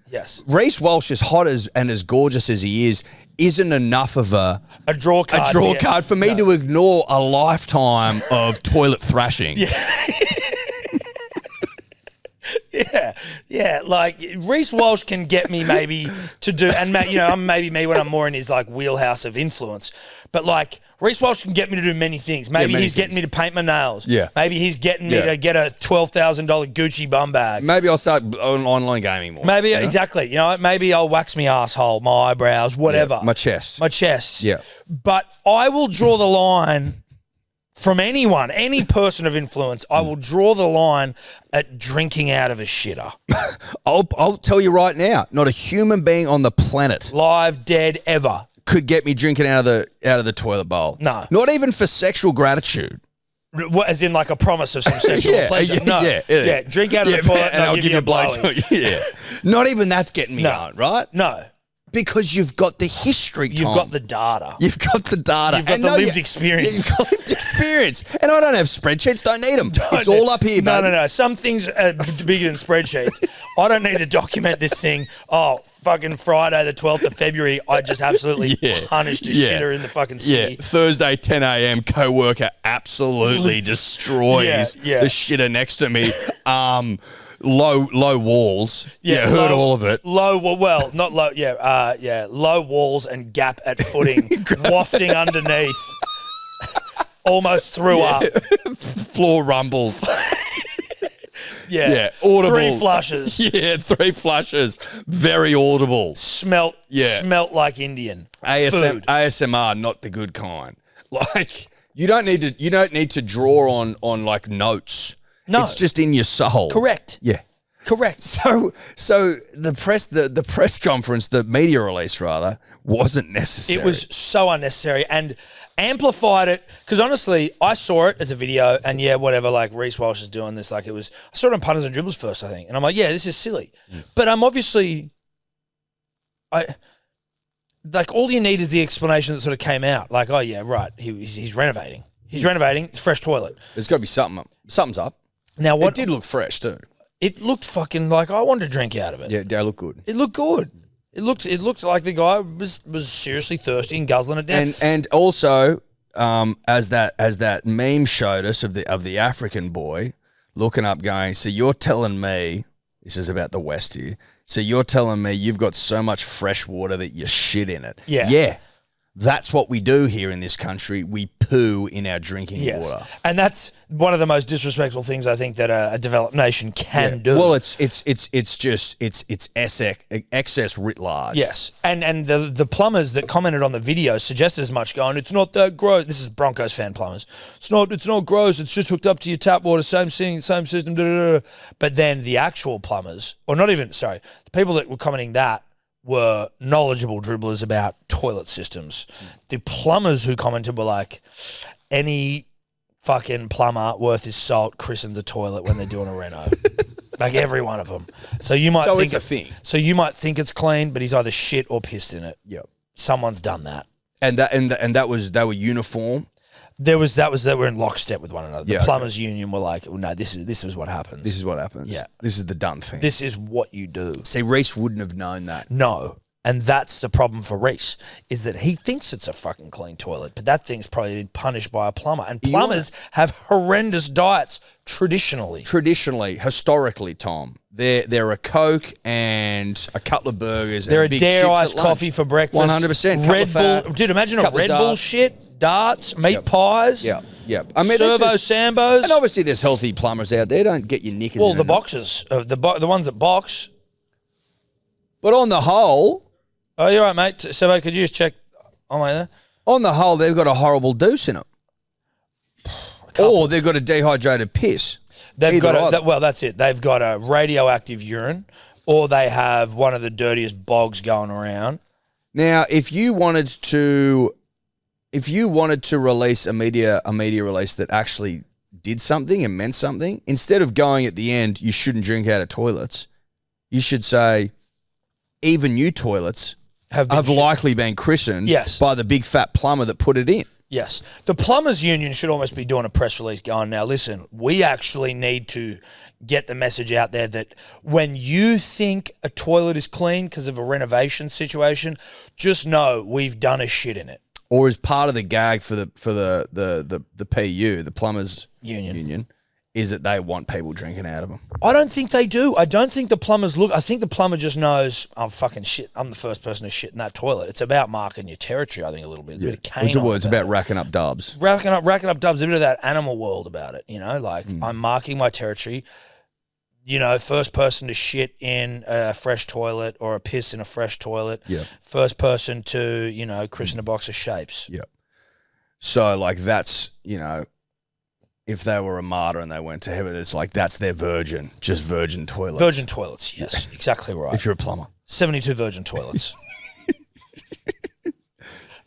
Reece Walsh, as hot and as gorgeous as he is, isn't enough of a draw card for me to ignore a lifetime of toilet thrashing. Yeah, like Reece Walsh can get me maybe to do, and I'm maybe me when I'm more in his like wheelhouse of influence. But like Reece Walsh can get me to do many things. Maybe he's getting me to paint my nails. Yeah. Maybe he's getting me to get a $12,000 Gucci bum bag. Maybe I'll start online gaming more. Maybe exactly. Maybe I'll wax my asshole, my eyebrows, whatever. My chest. Yeah. But I will draw the line. From anyone, any person of influence, I will draw the line at drinking out of a shitter. I'll tell you right now, not a human being on the planet, live, dead, ever, could get me drinking out of the toilet bowl. No. Not even for sexual gratitude. What, as in like a promise of some sexual pleasure? No. Yeah. Drink out of the toilet and I'll give you a blowy. Yeah. Not even that's getting me going, right? No. Because you've got the history, Tom. You've got the data. You've got the data. You've got the lived experience. You've got lived experience. And I don't have spreadsheets. Don't need them. It's all up here, baby. No. Some things are bigger than spreadsheets. I don't need to document this thing. Oh, fucking Friday the 12th of February, I just absolutely punished a shitter in the fucking city. Yeah, Thursday 10 a.m. co-worker absolutely destroys the shitter next to me. Low walls. Heard all of it. Low walls and gap at footing, wafting underneath. Almost threw up. Floor rumbles. Audible. 3 flushes. 3 flushes. Very audible. Smelt like Indian. Food. ASMR, not the good kind. Like you don't need to draw on like notes. No. It's just in your soul. Correct. Yeah. Correct. So the press conference, the media release rather, wasn't necessary. It was so unnecessary and amplified it because honestly, I saw it as a video and whatever, like Reece Walsh is doing this, like I saw it on Punters and Dribblers first, I think, and I'm like, this is silly, but I'm obviously, like all you need is the explanation that sort of came out, like, he's renovating. He's renovating. It's fresh toilet. There's got to be something. Something's up. Now what? It did look fresh too. It looked fucking like I wanted to drink out of it. Yeah, it looked good. It looked good. It looked like the guy was seriously thirsty and guzzling it down. And also, as that meme showed us of the African boy looking up, going, so you're telling me this is about the West here. So you're telling me you've got so much fresh water that you shit in it. Yeah. That's what we do here in this country. We poo in our drinking water. And that's one of the most disrespectful things I think that a developed nation can do. Well, it's excess writ large. Yes. And the plumbers that commented on the video suggested as much, going, it's not that gross. This is Broncos fan plumbers. It's not gross. It's just hooked up to your tap water, same thing, same system. But then the actual plumbers, or not even, sorry, the people that were commenting that were knowledgeable dribblers about toilet systems. The plumbers who commented were like, any fucking plumber worth his salt christens a toilet when they're doing a reno. Like every one of them. So you might think it's a thing. So you might think it's clean, but he's either shit or pissed in it. Yep. Someone's done that. And they were uniform. They were in lockstep with one another. The plumbers union were like, no, this is what happens. This is what happens. Yeah. This is the done thing. This is what you do. See, Reece wouldn't have known that. No. And that's the problem for Reece, is that he thinks it's a fucking clean toilet, but that thing's probably been punished by a plumber. And plumbers have horrendous diets traditionally. Historically, Tom. They're a Coke and a couple of burgers. They're and a big Dare chips iced at lunch. coffee for breakfast. 100%. Red Bull. Dude, imagine a Red Bull shit, darts, meat pies. Yeah. I mean, Servo Sambos. And obviously there's healthy plumbers out there. Don't get your knickers Well, in the it. boxers, the ones that box. But on the whole... Oh, you're right, mate. Sebo, could you just check on my there? On the whole, they've got a horrible deuce in it. Or they've got a dehydrated piss. They've got well, that's it. They've got a radioactive urine, or they have one of the dirtiest bogs going around. Now, if you wanted to release a media release that actually did something and meant something, instead of going at the end, you shouldn't drink out of toilets, you should say, even new toilets have likely been christened by the big fat plumber that put it in. Yes. The Plumbers Union should almost be doing a press release going, now listen, we actually need to get the message out there that when you think a toilet is clean because of a renovation situation, just know we've done a shit in it. Or as part of the gag for the PU, the Plumbers Union, is that they want people drinking out of them. I don't think they do. I don't think the plumbers look. I think the plumber just knows, I'm fucking shit. I'm the first person to shit in that toilet. It's about marking your territory, I think, a little bit. It's a bit of canine. It's about racking up dubs. Racking up dubs, a bit of that animal world about it, like I'm marking my territory. First person to shit in a fresh toilet or a piss in a fresh toilet. Yeah. First person to, christen a box of shapes. Yep. So, that's, if they were a martyr and they went to heaven, it's like that's their virgin toilets. Virgin toilets, yes, exactly right. If you're a plumber. 72 virgin toilets.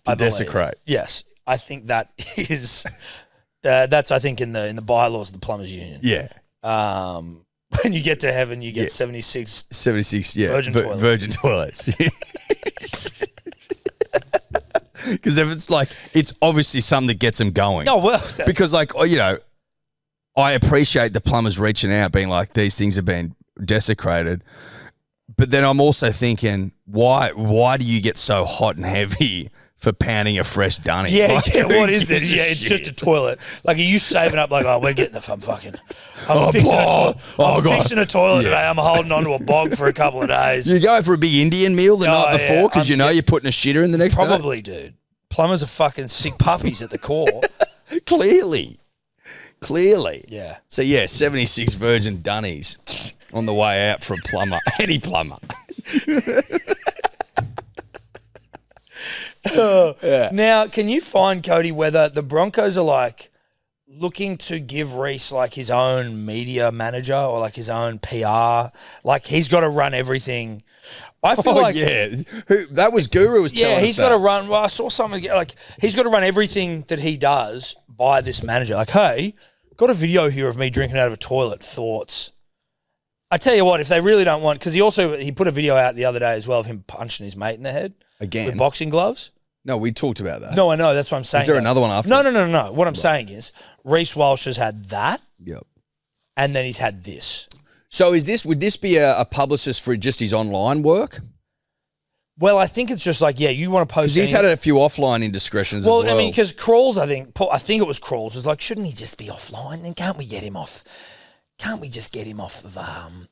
To desecrate. Yes, I think that is, that's I think in the bylaws of the Plumbers Union. Yeah. When you get to heaven, you get 76 virgin toilets. Because if it's obviously something that gets them going. No, well, because I appreciate the plumbers reaching out, being like, these things have been desecrated. But then I'm also thinking, why do you get so hot and heavy for pounding a fresh dunny? Yeah, what is it? Yeah, it's just a toilet. Are you saving up we're getting I'm fixing a toilet today. I'm holding onto a bog for a couple of days. You go for a big Indian meal the night before because you're putting a shitter in the next day? Probably, dude. Plumbers are fucking sick puppies at the core. Clearly. Yeah. So, 76 virgin dunnies on the way out for a plumber. Any plumber. Now, can you find, Cody, whether the Broncos are looking to give Reece his own media manager or his own PR? He's got to run everything. I feel that was Guru was telling us. Yeah, he's got to run. Well, I saw something he's got to run everything that he does by this manager. Hey, got a video here of me drinking out of a toilet. Thoughts? I tell you what, if they really don't want, because he put a video out the other day as well of him punching his mate in the head again with boxing gloves. No, we talked about that. No, I know. That's what I'm saying. Is there another one after? No. What I'm saying is Reece Walsh has had that. Yep. And then he's had this. So would this be a publicist for just his online work? Well, I think it's just you want to post. Because he's had a few offline indiscretions as well. I mean, because Crawls, I think it was Crawls, was shouldn't he just be offline? Then can't we get him off? Can't we just get him off of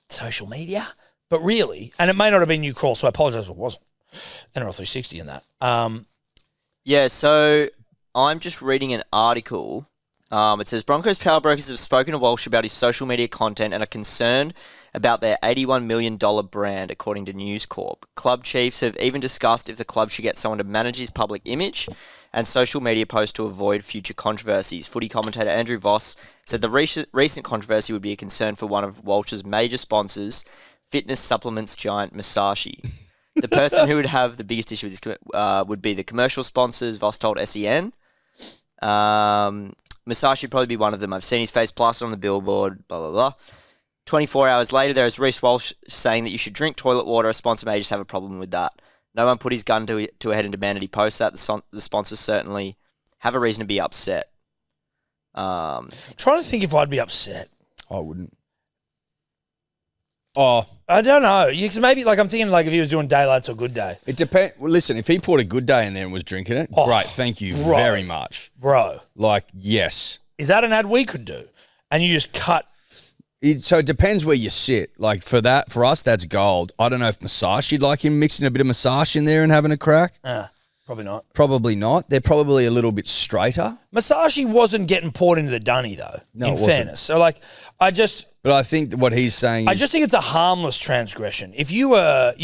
social media? But really, and it may not have been you, Crawls, so I apologise if it wasn't. NRL 360 in that. Yeah, so I'm just reading an article. It says Broncos power brokers have spoken to Walsh about his social media content and are concerned about their $81 million brand, according to News Corp. Club chiefs have even discussed if the club should get someone to manage his public image and social media posts to avoid future controversies. Footy commentator Andrew Voss said the recent controversy would be a concern for one of Walsh's major sponsors, fitness supplements giant Musashi. The person who would have the biggest issue with this would be the commercial sponsors, Voss told SEN. Musashi would probably be one of them. I've seen his face plastered on the billboard, blah, blah, blah. 24 hours later, there is Reece Walsh saying that you should drink toilet water. A sponsor may just have a problem with that. No one put his gun to a head and demanded he post that. The sponsors certainly have a reason to be upset. I'm trying to think if I'd be upset. I wouldn't. Oh, I don't know. Maybe like I'm thinking like if he was doing daylights or good day. it depends. Well, listen, if he put a good day in there and was drinking it, great. Thank you very much. Bro. Like, yes. Is that an ad we could do? And you just cut. So it depends where you sit. Like for us, that's gold. I don't know if Masashi, you'd like him mixing a bit of Masashi in there and having a crack. Probably not. Probably not. They're probably a little bit straighter. Masashi wasn't getting poured into the dunny though. No, in it wasn't. fairness. So like, But I think what he's saying is I just think it's a harmless transgression. If you were,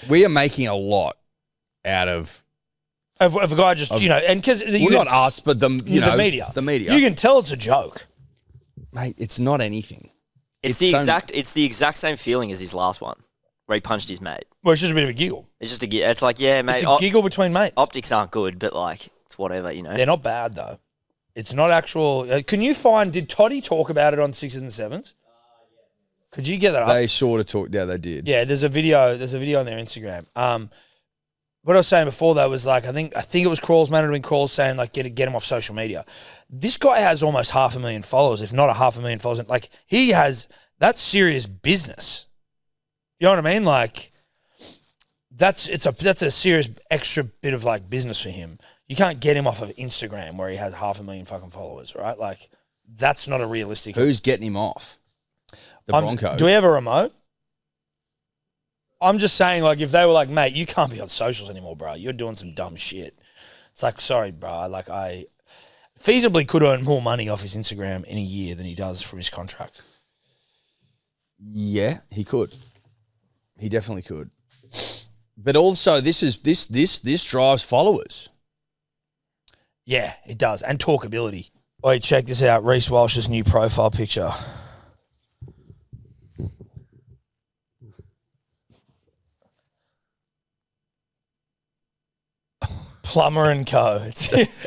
we are making a lot out of a guy just, and because not us, but the media. The media. You can tell it's a joke. Mate, it's not anything. It's the exact same feeling as his last one, where he punched his mate. Well, it's just a bit of a giggle. It's like, yeah, mate. It's a giggle between mates. Optics aren't good, but like, it's whatever, They're not bad though. It's not actual. Can you did Toddy talk about it on Sixes and Sevens? Could you get that up? They sort of talked. Yeah, they did. Yeah, there's a video on their Instagram. What I was saying before though was like I think it was Crawl's man had been Crawl's saying like get him off social media. This guy has almost 500,000 followers, if not 500,000 followers. Like that's serious business. You know what I mean? Like that's a serious extra bit of like business for him. You can't get him off of Instagram where he has 500,000 fucking followers, right? Like that's not a realistic. Who's getting him off? The Broncos. Do we have a remote? I'm just saying, like, if they were like, mate, you can't be on socials anymore, bro. You're doing some dumb shit. It's like, sorry, bro. Like, I feasibly could earn more money off his Instagram in a year than he does from his contract. Yeah, he could. He definitely could. But also, this drives followers. Yeah, it does. And talkability. Wait, check this out. Reece Walsh's new profile picture. Plumber and Co.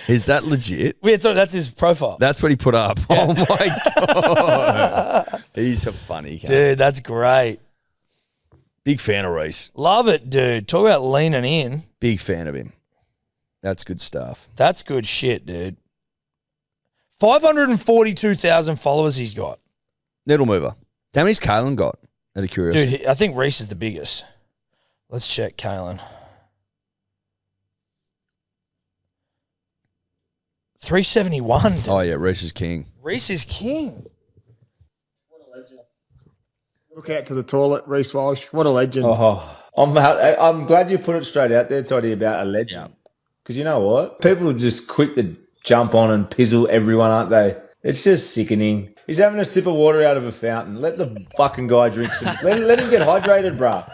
Is that legit? That's his profile. That's what he put up. Yeah. Oh my God. He's a funny guy. Dude, that's great. Big fan of Reece. Love it, dude. Talk about leaning in. Big fan of him. That's good stuff. That's good shit, dude. 542,000 followers he's got. Needle mover. How many's Kalen got? Out of curiosity. Dude, I think Reece is the biggest. Let's check Kalen. 371. Dude. Oh, yeah, Reece is king. Reece is king. What a legend. Look out to the toilet, Reece Walsh. What a legend. Oh, I'm glad you put it straight out there, Toddy, about a legend. Because you know what? People are just quick to jump on and pizzle everyone, aren't they? It's just sickening. He's having a sip of water out of a fountain. Let the fucking guy drink some. Let him get hydrated, bruh.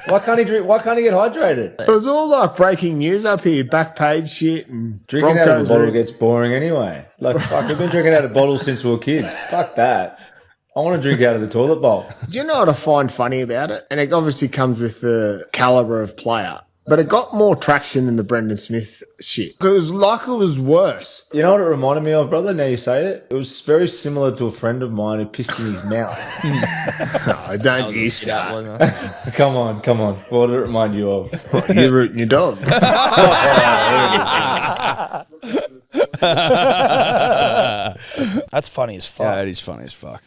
Why can't he drink? Why can't he get hydrated? It was all like breaking news up here, back page shit and Drinking out of a bottle gets boring anyway. Like, fuck, we've been drinking out of bottles since we were kids. Fuck that. I want to drink out of the toilet bowl. Do you know what I find funny about it? And it obviously comes with the caliber of player. But it got more traction than the Brendan Smith shit. Because it was worse. You know what it reminded me of, brother? Now you say it. It was very similar to a friend of mine who pissed in his mouth. No, don't you start. Come on. What did it remind you of? You're rooting your dog. That's funny as fuck. Yeah, it is funny as fuck.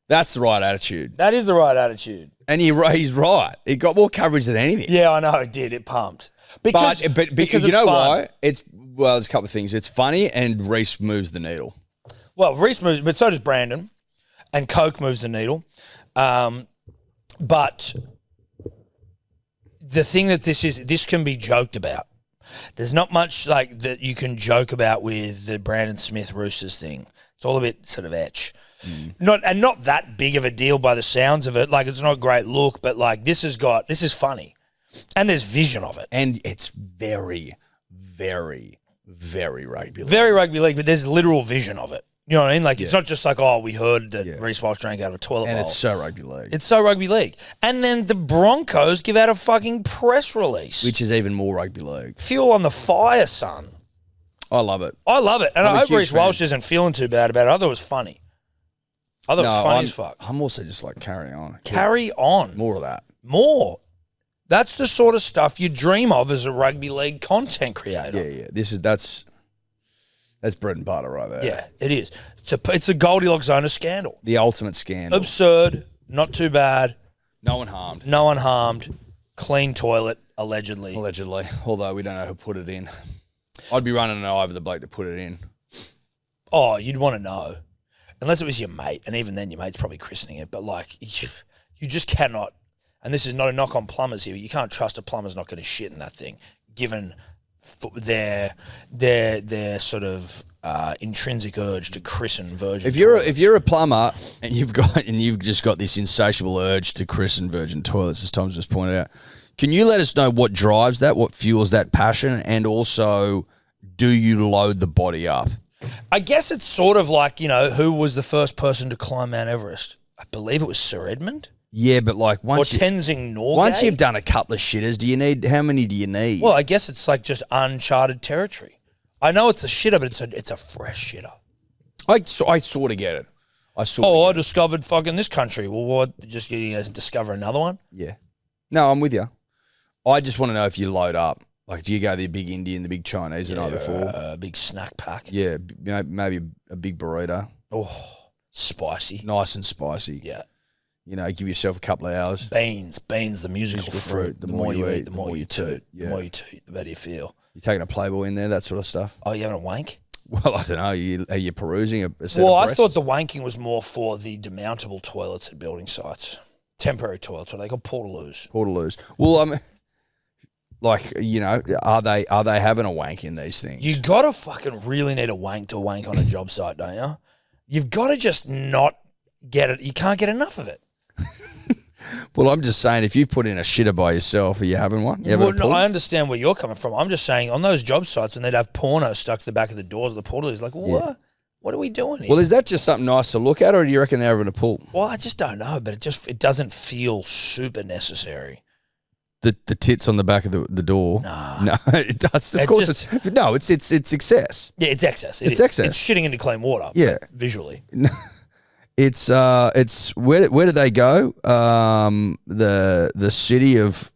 That's the right attitude. That is the right attitude. And he's right. It got more coverage than anything. Yeah, I know it did. It pumped. Because you know why? There's a couple of things. It's funny and Reece moves the needle. Well, Reece moves, but so does Brandon. And Coke moves the needle. But the thing that this can be joked about. There's not much like that you can joke about with the Brandon Smith Roosters thing. It's all a bit sort of etch. Not that big of a deal by the sounds of it. Like, it's not a great look, but like this is funny. And there's vision of it. And it's very, very, very rugby league. Very rugby league, but there's literal vision of it. You know what I mean? Like, it's not just like, oh, we heard that Reece Walsh drank out of a toilet bowl. And it's so rugby league. It's so rugby league. And then the Broncos give out a fucking press release. Which is even more rugby league. Fuel on the fire, son. I love it. I love it. And I'm I a hope huge Reece fan. Walsh isn't feeling too bad about it. I thought it was funny. I thought it was funny as fuck. I'm also just like, carry on. Carry on. More of that. More. That's the sort of stuff you dream of as a rugby league content creator. Yeah. That's bread and butter right there. Yeah, it is. It's a Goldilocks zone of scandal. The ultimate scandal. Absurd, not too bad, No one harmed. No one harmed. Clean toilet, allegedly. Allegedly. Although we don't know who put it in. I'd be running an eye over the bloke that put it in. Oh, you'd want to know. Unless it was your mate, and even then your mate's probably christening it. But, like, you just cannot, and this is not a knock on plumbers here, but you can't trust a plumber's not going to shit in that thing, given their sort of intrinsic urge to christen virgin toilets. If you're a plumber and you've just got this insatiable urge to christen virgin toilets, as Tom's just pointed out, can you let us know what drives that, what fuels that passion, and also do you load the body up? I guess it's sort of like, who was the first person to climb Mount Everest? I believe it was Sir Edmund. Yeah, but like once Tenzing Norgay. Once you've done a couple of shitters, how many do you need? Well, I guess it's like just uncharted territory. I know it's a shitter, but it's a fresh shitter. I sort of get it. I discovered fucking this country. Well, what? Just discover another one? Yeah. No, I'm with you. I just want to know if you load up. Like, do you go the big Indian, the big Chinese the night before? A big snack pack. Yeah, maybe a big burrito. Oh, spicy. Nice and spicy. Yeah. Give yourself a couple of hours. Beans, the musical fruit. The more you eat, the more you toot. Yeah. The more you toot, the better you feel. You taking a Playboy in there, that sort of stuff? Oh, you having a wank? Well, I don't know. Are you perusing a set Well, of I breasts? thought the wanking was more for the demountable toilets at building sites. Temporary toilets, what they call portaloos. Portaloos. Well, I mean, are they having a wank in these things? You gotta fucking really need a wank to wank on a job site, don't you? You've got to just not get it. You can't get enough of it. Well, I'm just saying, if you put in a shitter by yourself, are you having one? I understand where you're coming from. I'm just saying, on those job sites, and they'd have porno stuck to the back of the doors of the portaloos. Like, what? What are we doing here? Well, is that just something nice to look at, or do you reckon they're having a pull? Well, I just don't know, but it doesn't feel super necessary. The tits on the back of the door. No, it does. Of course, it's excess. Yeah, it's excess. It's excess. It's shitting into clean water. Yeah, visually. It's where do they go? The city of.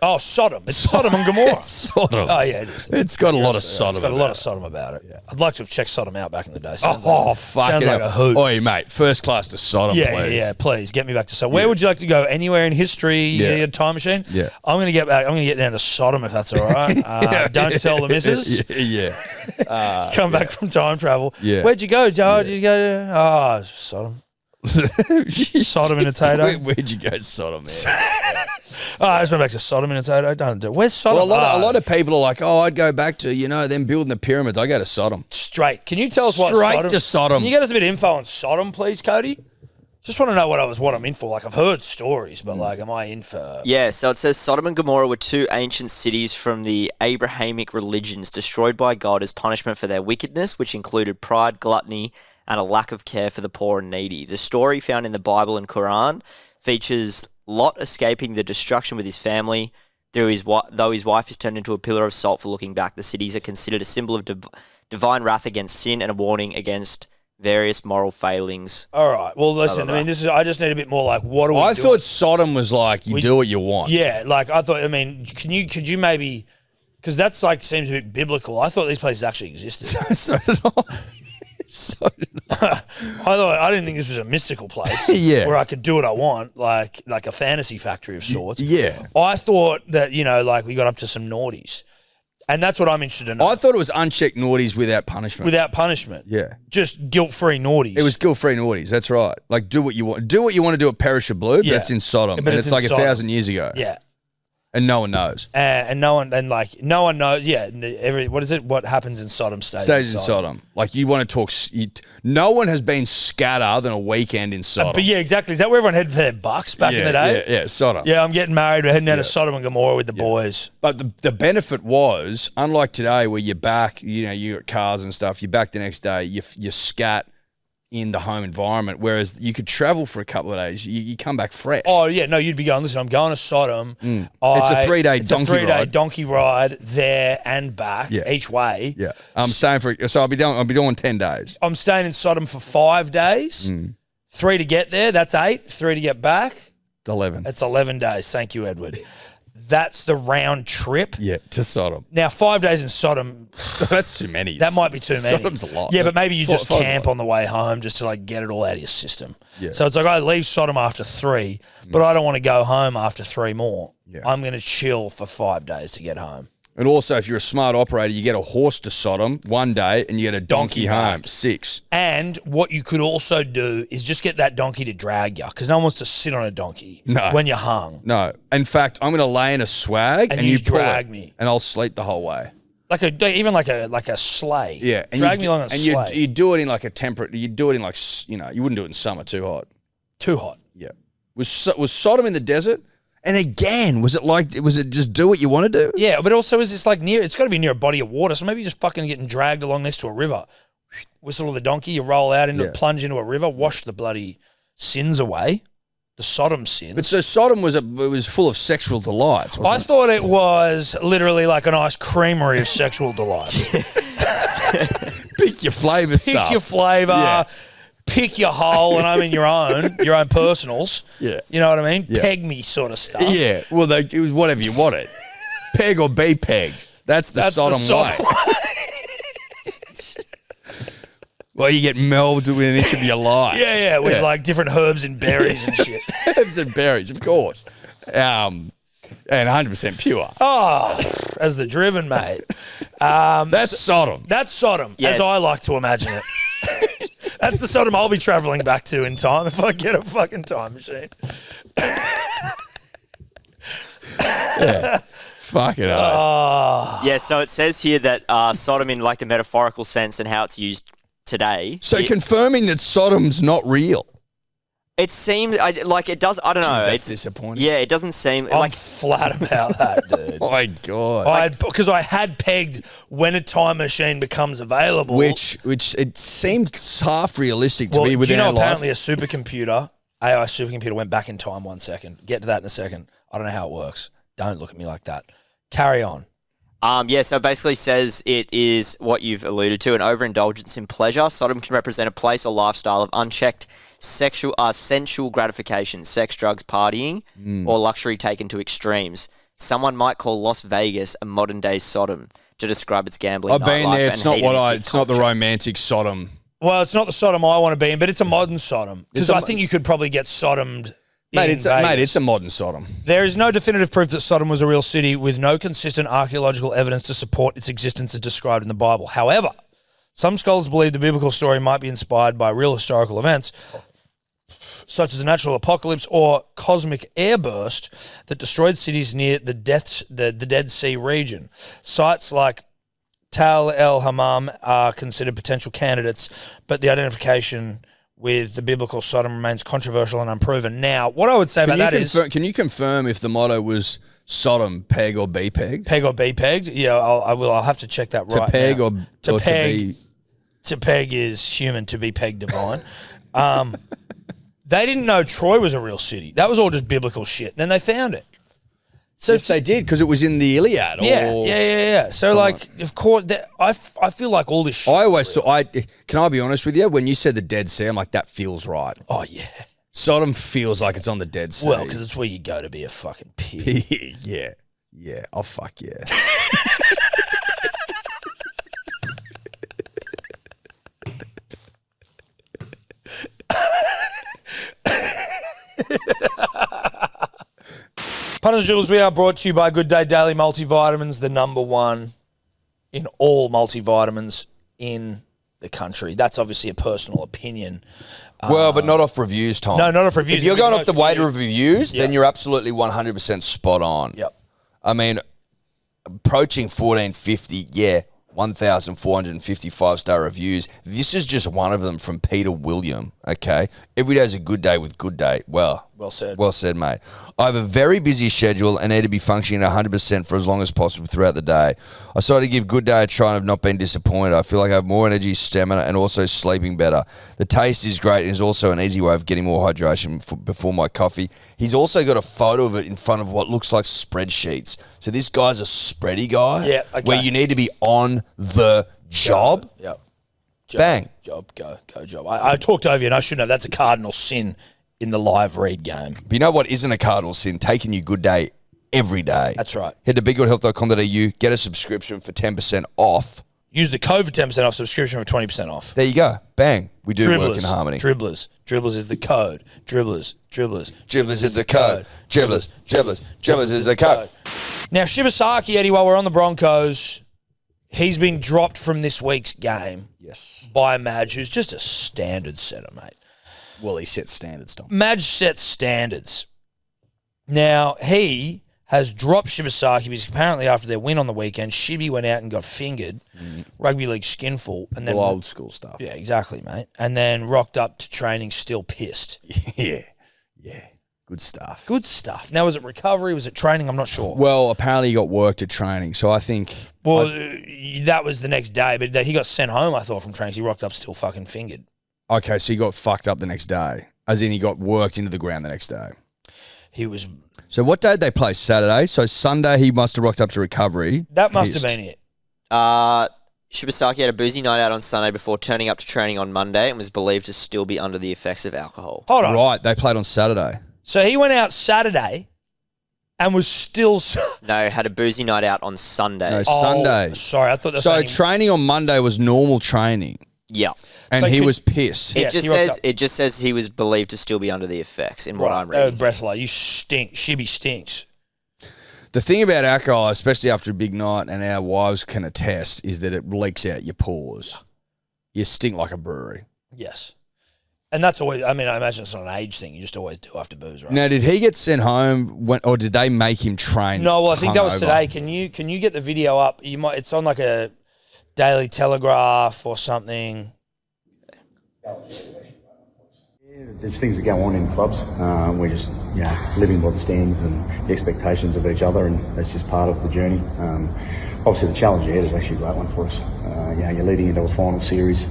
Oh, Sodom. It's Sodom and Gomorrah. It's Sodom. Oh, yeah, it is. It's got a lot of Sodom. It's got a lot of Sodom about it. Yeah. I'd like to have checked Sodom out back in the day. Fuck sounds it like a hoot. Oi, mate, first class to Sodom, please. Yeah, please. Get me back to Sodom. Where would you like to go? Anywhere in history? Yeah. A time machine? Yeah. I'm going to get back. I'm going to get down to Sodom if that's all right. Don't tell the missus. Yeah. Come back from time travel. Yeah. Where'd you go, Joe? Did you go to... Sodom. Sodom and a tato. Where'd you go, Sodom, man? I just went back to Sodom and a tato. Don't do it. Where's Sodom? Well, a lot of people are like, I'd go back to, them building the pyramids. I go to Sodom. Straight. Can you tell us what Straight Sodom? to Sodom. Can you get us a bit of info on Sodom, please, Cody? Just want to know what I'm in for. Like, I've heard stories, but am I in for... Yeah, so it says Sodom and Gomorrah were two ancient cities from the Abrahamic religions destroyed by God as punishment for their wickedness, which included pride, gluttony, and a lack of care for the poor and needy. The story found in the Bible and Quran features Lot escaping the destruction with his family, though his wife is turned into a pillar of salt for looking back. The cities are considered a symbol of divine wrath against sin and a warning against various moral failings. All right. Well, listen, I just need a bit more like, what are we doing? I thought Sodom was like, do what you want. Yeah, I thought, could you maybe, because that's seems a bit biblical. I thought these places actually existed. So did I. I didn't think this was a mystical place where I could do what I want, like a fantasy factory of sorts. Yeah. I thought that, we got up to some naughties. And that's what I'm interested in. I thought it was unchecked naughties without punishment. Without punishment. Yeah. Just guilt-free naughties. It was guilt-free naughties, that's right. Like, do what you want. Do what you want to do at Parish of Blue, but that's in Sodom. But and it's like Sodom. 1,000 years ago. Yeah. And no one knows. And no one knows. Yeah, what is it? What happens in Sodom stays in Sodom. Like, you want to talk. No one has been scattered than a weekend in Sodom. But yeah, exactly. Is that where everyone headed for their bucks back in the day? Yeah, Sodom. Yeah, I'm getting married. We're heading down to Sodom and Gomorrah with the boys. But the benefit was, unlike today, where you're back, you got cars and stuff. You're back the next day. You scat in the home environment, whereas you could travel for a couple of days. You come back fresh. Oh, yeah. No, you'd be going, listen, I'm going to Sodom. It's a 3-day donkey ride. 3-day donkey ride there and back each way. Yeah. I'm staying I'll be doing 10 days. I'm staying in Sodom for 5 days. 3 to get there. That's 8. 3 to get back. It's 11. It's 11 days. Thank you, Edward. that's the round trip. Yeah, to Sodom. Now, 5 days in Sodom, That's too many. that might be too many. Sodom's a lot. Yeah, but maybe you just Five's a camp lot. on the way home just to like get it all out of your system. Yeah. So it's like I leave Sodom after 3, but I don't want to go home after 3 more. Yeah. I'm going to chill for 5 days to get home. And also, if you're a smart operator, you get a horse to Sodom 1 day and you get a donkey home back. 6. And what you could also do is just get that donkey to drag you because no one wants to sit on a donkey No. when you're hung. No. In fact, I'm going to lay in a swag And and you you pull drag it, me. and I'll sleep the whole way. Like a sleigh. Yeah. And Drag me along a and sleigh. you do it in like a temperate, you do it in like, you wouldn't do it in summer, too hot. Too hot. Yeah. Was Sodom in the desert? And again, was it just do what you want to do? Yeah, but also is this like it's got to be near a body of water, so maybe you're just fucking getting dragged along next to a river. Whistle of the donkey, you roll out plunge into a river, wash the bloody sins away, the Sodom sins. But so Sodom was full of sexual delights. I thought it was literally like a nice creamery of sexual delights. Pick your flavour stuff. Pick your flavour. Yeah. Pick your hole, and I'm in your own personals. Yeah. You know what I mean? Yeah. Peg me sort of stuff. Yeah, well, it was whatever you wanted. Peg or be pegged. That's the Sodom way. Well, you get melded within an inch of your life. Yeah, with like different herbs and berries and shit. Herbs and berries, of course. And 100% pure. Oh, as the driven, mate. That's Sodom. That's Sodom, Yes. as I like to imagine it. That's the Sodom I'll be travelling back to in time if I get a fucking time machine. Fuck it up. Yeah, so it says here that Sodom in like the metaphorical sense and how it's used today. So confirming that Sodom's not real. It seems like it does. I don't know. Jeez, that's It's disappointing. Yeah, it doesn't seem I'm like. flat about that, dude. Oh, my God. Because I had pegged when a time machine becomes available. Which it seemed half realistic to well, me do you within know our life. apparently a supercomputer, AI supercomputer went back in time 1 second. Get to that in a second. I don't know how it works. Don't look at me like that. Carry on. Yeah, so it basically says it is what you've alluded to, an overindulgence in pleasure. Sodom can represent a place or lifestyle of unchecked sensual gratification, sex, drugs, partying, or luxury taken to extremes. Someone might call Las Vegas a modern-day Sodom to describe its gambling. I've been nightlife there. It's and not hedonistic it's not the culture. romantic Sodom. Well, it's not the Sodom I want to be in, but it's a modern Sodom. Because It's a I think you could probably get Sodomed Mate, in it's Vegas. a modern Sodom. There is no definitive proof that Sodom was a real city with no consistent archaeological evidence to support its existence as described in the Bible. However, some scholars believe the biblical story might be inspired by real historical events, such as a natural apocalypse or cosmic airburst that destroyed cities near the Dead Sea region. Sites like Tal el Hammam are considered potential candidates, but the identification with the biblical Sodom remains controversial and unproven. Now, what I would say about that is... Can you confirm if the motto was Sodom, peg or be pegged? Peg or be pegged? Yeah, I will. I'll have to check that right To peg now. or to peg, to be... To peg is human, to be pegged divine. They didn't know Troy was a real city. That was all just biblical shit. Then they found it. So Yes, they did, because it was in the Iliad. Yeah. So, like, of course, I feel like all this shit... I always thought, can I be honest with you? When you said the Dead Sea, I'm like, that feels right. Oh, yeah. Sodom feels like it's on the Dead Sea. Well, because it's where you go to be a fucking pig. yeah. Yeah. Oh, fuck yeah. Punters and Dribblers, we are brought to you by Good Day Daily Multivitamins, the number one in all multivitamins in the country. That's obviously a personal opinion. Well, but not off reviews, Tom. No, not off reviews. If you're going off the weight review. of reviews, then Yep. you're absolutely 100% spot on. Yep. I mean, approaching 1450, yeah, 1,450 five-star reviews. This is just one of them from Peter William, okay? Every day's a good day with Good Day. Well said. Well said, mate. I have a very busy schedule and need to be functioning 100% for as long as possible throughout the day. I started to give Good Day a try and have not been disappointed. I feel like I have more energy, stamina, and also sleeping better. The taste is great and is also an easy way of getting more hydration before my coffee. He's also got a photo of it in front of what looks like spreadsheets. So this guy's a spready guy. Yeah, okay. Where you need to be on the job. Yep. Bang. Go job. I talked over you and I shouldn't have. That's a cardinal sin in the live read game. But you know what isn't a cardinal sin? Taking you Good Day every day. That's right. Head to biggoodhealth.com.au, get a subscription for 10% off. Use the code for 10% off, subscription for 20% off. There you go. Bang. We do work in harmony. Dribblers is the code. Dribblers is the code. Dribblers is the code. Now, Shibasaki, Eddie, while we're on the Broncos, he's been dropped from this week's game. Yes. By Madge, who's just a standard setter, mate. Well, he sets standards, Tom. Madge sets standards. Now, he has dropped Shibasaki because apparently after their win on the weekend, Shibby went out and got fingered, rugby league skinful. And then old school stuff. Yeah, exactly, mate. And then rocked up to training still pissed. Yeah. Good stuff. Good stuff. Now, was it recovery? Was it training? I'm not sure. Well, apparently he got worked at training, so I think... Well, that was the next day, but he got sent home, I thought, from training. He rocked up still fucking fingered. Okay, so he got fucked up the next day, as in he got worked into the ground the next day. He was... So what day did they play? Saturday? So Sunday he must have rocked up to recovery. That must have been it. Shibasaki had a boozy night out on Sunday before turning up to training on Monday and was believed to still be under the effects of alcohol. Hold on. Right, they played on Saturday. So he went out Saturday and was still... No, had a boozy night out on Sunday. No, Sunday. Sorry, I thought that was... So training on Monday was normal training. Yeah. And he was pissed. It just says he was believed to still be under the effects in what I'm reading. Breathalyzer, you stink. Shibby stinks. The thing about alcohol, especially after a big night, and our wives can attest, is that it leaks out your pores. You stink like a brewery. Yes. And that's always, I mean, I imagine it's not an age thing. You just always do after booze, right? Now, did he get sent home or did they make him train? No, well, I think that was hungover? today. Can you get the video up? It's on like a Daily Telegraph or something. There's things that go on in clubs. We're just living by the standards and the expectations of each other, and that's just part of the journey. Obviously, the challenge ahead is actually a great one for us. You're leading into a final series.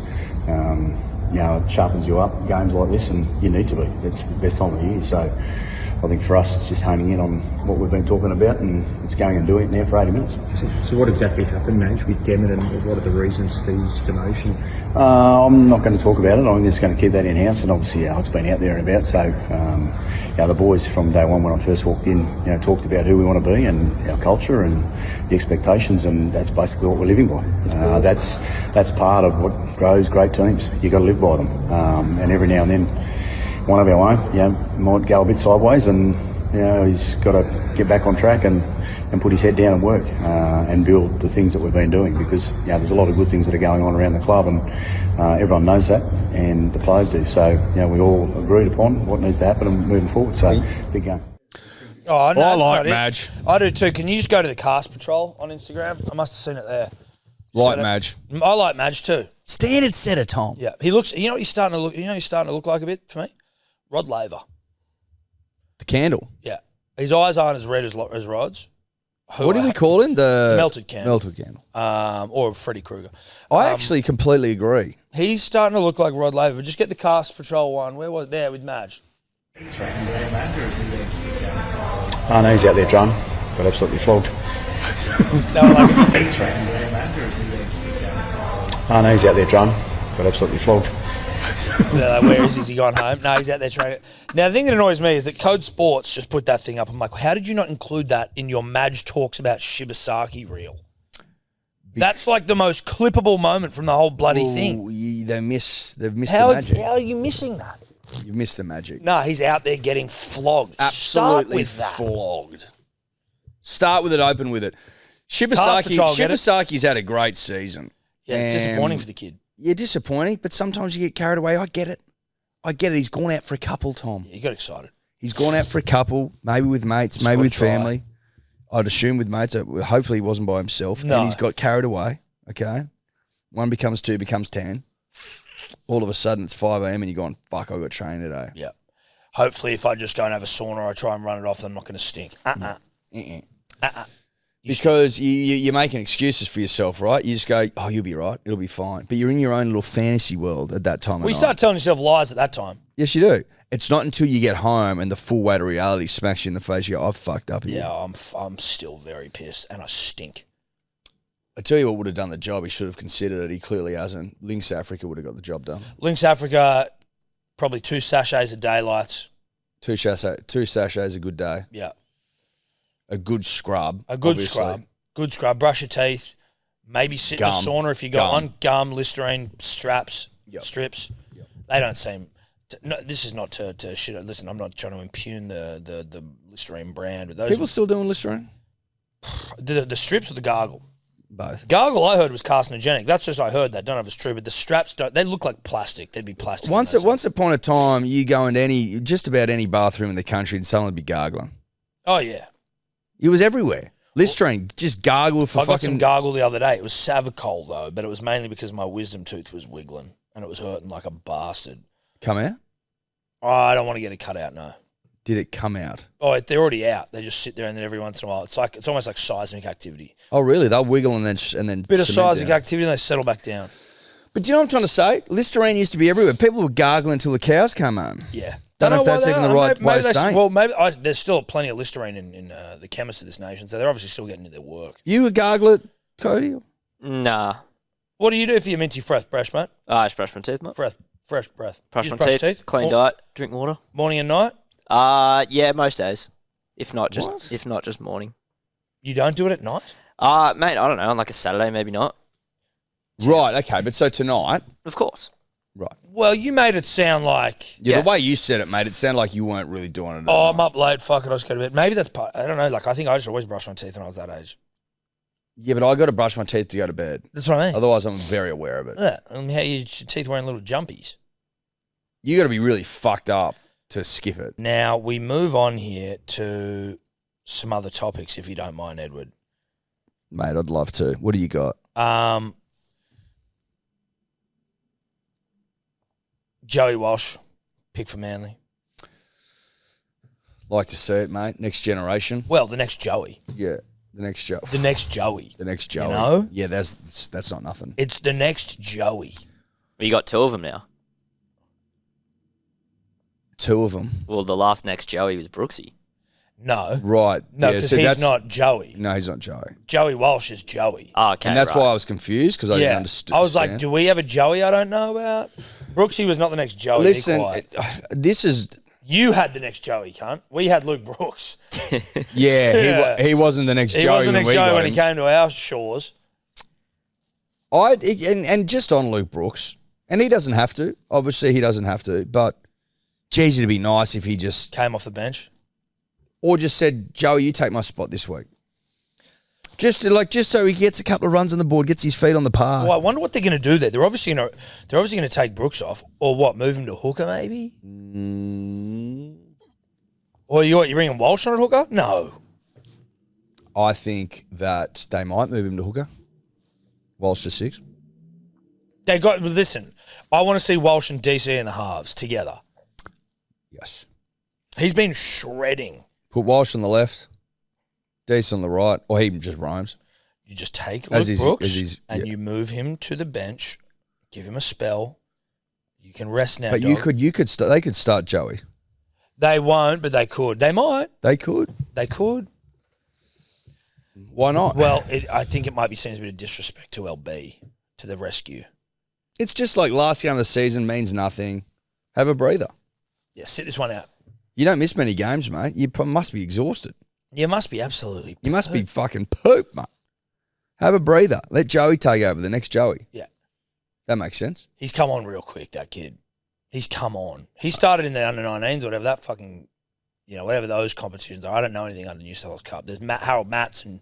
It sharpens you up, games like this, and you need to be. It's the best time of the year. So I think for us, it's just honing in on what we've been talking about, and it's going and doing it now for 80 minutes. So what exactly happened, Madge, with Demmett, and what are the reasons for his demotion? I'm not going to talk about it. I'm just going to keep that in-house, and obviously it's been out there and about. So the boys from day one when I first walked in, talked about who we want to be and our culture and the expectations, and that's basically what we're living by. That's part of what grows great teams. You've got to live by them, and every now and then one of our own, might go a bit sideways, and he's got to get back on track and put his head down and work and build the things that we've been doing, because there's a lot of good things that are going on around the club, and everyone knows that, and the players do. So we all agreed upon what needs to happen and moving forward. So big game. Oh, no, I like Madge. I do too. Can you just go to the Cast Patrol on Instagram? I must have seen it there. Like Madge. I like Madge too. Standard setter, Tom. Yeah, he looks. You know what he's starting to look. He's starting to look like a bit for me. Rod Laver. The candle. Yeah, his eyes aren't as red as Rod's. What do we call him? The melted candle. Melted candle. Or Freddy Krueger. I actually completely agree. He's starting to look like Rod Laver. But just get the Cast Patrol one. Where was it? There with Madge? Oh no, he's out there, John. Got absolutely flogged. Oh no, he's out there, John. Got absolutely flogged. Where is he? Has he gone home? No, he's out there training. Now, the thing that annoys me is that Code Sports just put that thing up. I'm like, how did you not include that in your Madge Talks About Shibasaki reel? That's like the most clippable moment from the whole bloody thing. They've missed the magic. How are you missing that? You've missed the magic. No, he's out there getting flogged. Absolutely Start with that. flogged. Start with it, open with it. Shibasaki's had a great season. Yeah, it's disappointing for the kid. Yeah, disappointing, but sometimes you get carried away. I get it. He's gone out for a couple, Tom. Yeah, you got excited. He's gone out for a couple, maybe with mates, maybe with family. I'd assume with mates. Hopefully he wasn't by himself. No. And he's got carried away, okay? 1 becomes 2, becomes 10. All of a sudden it's 5 a.m. and you're going, fuck, I've got training today. Yeah. Hopefully if I just go and have a sauna or I try and run it off, then I'm not going to stink. Because you're making excuses for yourself, right? You just go, oh, you'll be right. It'll be fine. But you're in your own little fantasy world at that time of Well, you night. start telling yourself lies at that time. Yes, you do. It's not until you get home and the full weight of reality smacks you in the face, you go, I've fucked up here. Yeah, I'm still very pissed and I stink. I tell you what would have done the job. He should have considered it. He clearly hasn't. Lynx Africa would have got the job done. Lynx Africa, probably 2 sachets of daylights. 2 sachets a good day. Yeah. A good scrub. Good scrub. Brush your teeth. Maybe sit in a sauna if you got one. Gum, Listerine, straps, strips. Yep. They don't seem... No, this is not to shit. Listen, I'm not trying to impugn the Listerine brand. But those people still doing Listerine? The strips or the gargle? Both. Gargle I heard was carcinogenic. That's just I heard that. Don't know if it's true, but the straps don't. They look like plastic. They'd be plastic. Once upon a time, you go into just about any bathroom in the country and someone would be gargling. Oh yeah, it was everywhere. Listerine, just gargle for fucking... I got some gargle the other day. It was Savicol though, but it was mainly because my wisdom tooth was wiggling and it was hurting like a bastard. Come out? Oh, I don't want to get it cut out. No. Did it come out? Oh, they're already out. They just sit there and then every once in a while, it's almost like seismic activity. Oh, really? They'll wiggle and then bit of seismic activity and they settle back down. But do you know what I'm trying to say? Listerine used to be everywhere. People were gargling until the cows come home. Yeah. Don't know if that's even the right way of saying. Well, maybe there's still plenty of Listerine in the chemists of this nation, so they're obviously still getting to their work. You would gargle it, Cody? Nah. What do you do for your minty fresh breath, mate? I just brush my teeth, mate. Fresh breath. Brush my teeth. Clean diet. Drink water. Morning and night? Yeah, most days. If not just morning. You don't do it at night? Mate, I don't know. On like a Saturday, maybe not. Right. Okay. But so tonight, of course. Right. Well, you made it sound like... Yeah, the way you said it, mate, it sounded like you weren't really doing it. Oh, I'm up late. Fuck it, I just go to bed. Maybe that's part... I don't know. Like, I think I just always brushed my teeth when I was that age. Yeah, but I got to brush my teeth to go to bed. That's what I mean. Otherwise, I'm very aware of it. Yeah. And how your teeth wearing little jumpies. You got to be really fucked up to skip it. Now, we move on here to some other topics, if you don't mind, Edward. Mate, I'd love to. What do you got? Joey Walsh, pick for Manly. Like to see it, mate. Next generation. Well, the next Joey. Yeah, the next Joey. The next Joey. The next Joey. You know? Yeah, that's not nothing. It's the next Joey. You got two of them now. Two of them. Well, the last next Joey was Brooksy. No. Right. No, because he's not Joey. No, he's not Joey. Joey Walsh is Joey. Oh, okay, and that's why I was confused, because I didn't understand. I was like, do we have a Joey I don't know about? Brooksy was not the next Joey. Listen, this is... You had the next Joey, cunt. We had Luke Brooks. He wasn't the next Joey. He wasn't the next Joey when he came to our shores. And just on Luke Brooks, and he doesn't have to. Obviously, he doesn't have to, but geez, it'd be nice if he just... Came off the bench. Or just said, Joey, you take my spot this week. Just so he gets a couple of runs on the board, gets his feet on the par. Well, I wonder what they're going to do there. They're obviously going to take Brooks off, or what? Move him to hooker, maybe. Or you bringing Walsh on at hooker? No. I think that they might move him to hooker. Walsh to 6. Listen. I want to see Walsh and DC in the halves together. Yes. He's been shredding. Put Walsh on the left, Deese on the right, or he even just roams. You just take Luke Brooks and you move him to the bench, give him a spell. You can rest now. But dog. they could start Joey. They won't, but they could. They might. They could. Why not? Well, I think it might be seen as a bit of disrespect to LB, to the rescue. It's just like last game of the season means nothing. Have a breather. Yeah, sit this one out. You don't miss many games, mate. You must be exhausted. You must be absolutely. You must be fucking pooped, mate. Have a breather. Let Joey take over, the next Joey. Yeah. That makes sense. He's come on real quick, that kid. He's come on. He started in the under-19s or whatever, that fucking, whatever those competitions are. I don't know anything under New South Wales Cup. There's Harold Matts and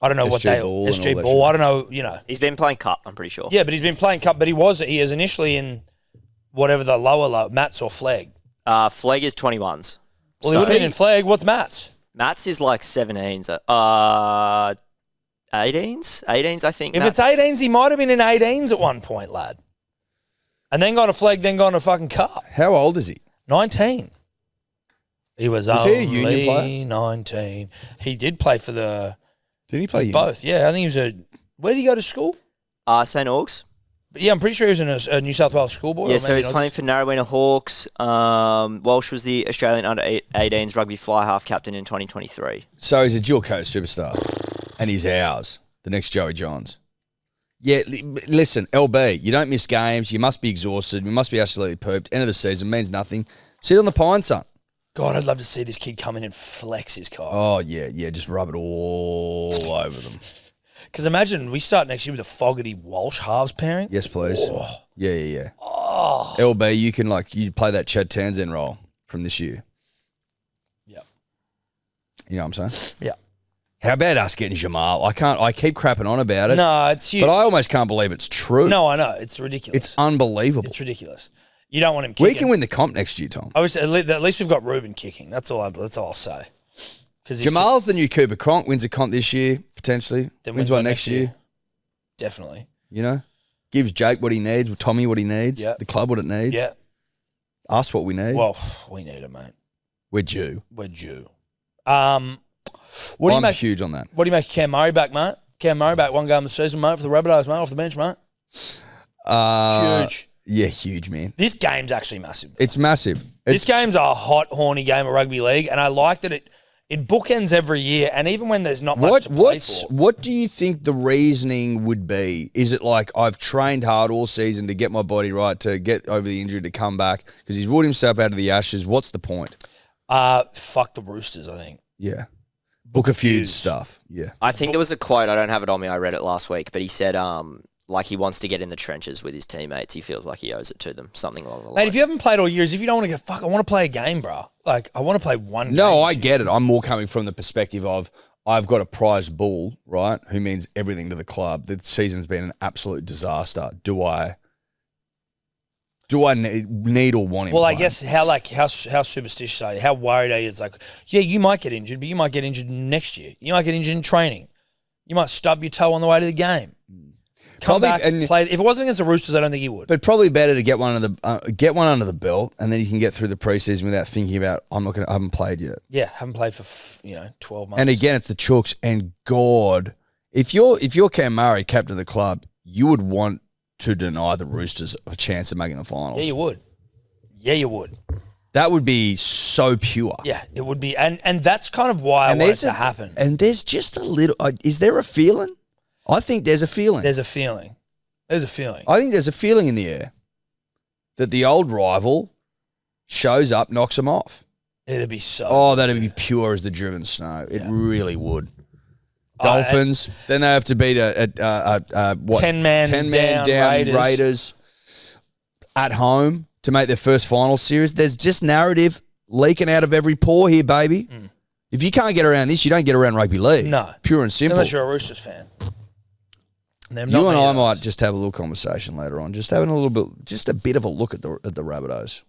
I don't know what they... SG Ball. I don't know, He's been playing Cup, I'm pretty sure. Yeah, but he's been playing Cup, but he was initially in whatever the lower Matts or Flegg. Flegg is 21s. Well, he would have been in Flegg. What's Matt's? Matt's is like 17s. 18s? 18s, I think. If it's 18s, he might have been in 18s at one point, lad. And then gone to Flegg, then gone to fucking Cup. How old is he? 19. He was he a union player? 19. He did play for the... Did he play both? Yeah, I think he was a... Where did he go to school? St. Augs. Yeah, I'm pretty sure he was in a New South Wales schoolboy. Yeah, so he's playing for Narrowena Hawks. Walsh was the Australian under-18s rugby fly half captain in 2023. So he's a dual coach superstar. And he's ours, the next Joey Johns. Yeah, listen, LB, you don't miss games. You must be exhausted. You must be absolutely pooped. End of the season means nothing. Sit on the pine, son. God, I'd love to see this kid come in and flex his car. Oh, yeah, just rub it all over them. Because imagine we start next year with a Fogarty Walsh halves pairing. Yes, please. Oh. Yeah. Oh. LB, you play that Chad Townsend role from this year. Yep. You know what I'm saying? Yeah. How about us getting Jamal? I keep crapping on about it. No, it's huge. But I almost can't believe it's true. No, I know. It's ridiculous. It's unbelievable. It's ridiculous. You don't want him kicking. We can win the comp next year, Tom. I wish, at least we've got Ruben kicking. That's all I'll say. Jamal's the new Cooper Cronk, wins a comp this year, potentially. Then wins one next year. Definitely. You know? Gives Jake what he needs, Tommy what he needs, Yeah. the club what it needs. Yeah. Us what we need. Well, we need it, mate. We're due. We're due. What do you I'm make? huge on that. What do you make of Cam Murray back, mate? Cam Murray back one game of the season, mate, for the Rabbitohs, mate, off the bench, mate. Huge. Yeah, huge, man. This game's actually massive. It's massive. This game's a hot, horny game of rugby league, and I like that it bookends every year, and even when there's not much to play for. What do you think the reasoning would be? Is it like I've trained hard all season to get my body right, to get over the injury, to come back because he's ruled himself out of the Ashes? What's the point? Fuck the Roosters, I think. Yeah. Book a feud stuff. Yeah. I think there was a quote, I don't have it on me, I read it last week, but he said like he wants to get in the trenches with his teammates. He feels like he owes it to them, something along the lines. Mate, if you haven't played all years, if you don't want to go, fuck, I want to play a game, bro. Like, I want to play one game. No, I get it. I'm more coming from the perspective of I've got a prize bull, right, who means everything to the club. The season's been an absolute disaster. Do I need or want him? Well, I playing? guess how superstitious are you? How worried are you? It's like, yeah, you might get injured, but you might get injured next year. You might get injured in training. You might stub your toe on the way to the game. Come back and play. If it wasn't against the Roosters, I don't think he would. But probably better to get one under the belt, and then you can get through the preseason without thinking about I haven't played yet. Yeah, haven't played for 12 months. And again, it's the Chooks. And God, if you're Cam Murray, captain of the club, you would want to deny the Roosters a chance of making the finals. Yeah, you would. Yeah, you would. That would be so pure. Yeah, it would be, and that's kind of why I want it to happen. And there's just a little. Is there a feeling? I think there's a feeling. There's a feeling. There's a feeling. I think there's a feeling in the air that the old rival shows up, knocks them off. It'd be so. Oh, that'd be pure as the driven snow. It really would. Dolphins. Then they have to beat a 10 man down Raiders at home to make their first final series. There's just narrative leaking out of every pore here, baby. If you can't get around this, you don't get around rugby league. No. Pure and simple. Unless you're a Roosters fan. You and I might just have a little conversation later on. Just having a bit of a look at the Rabbitohs.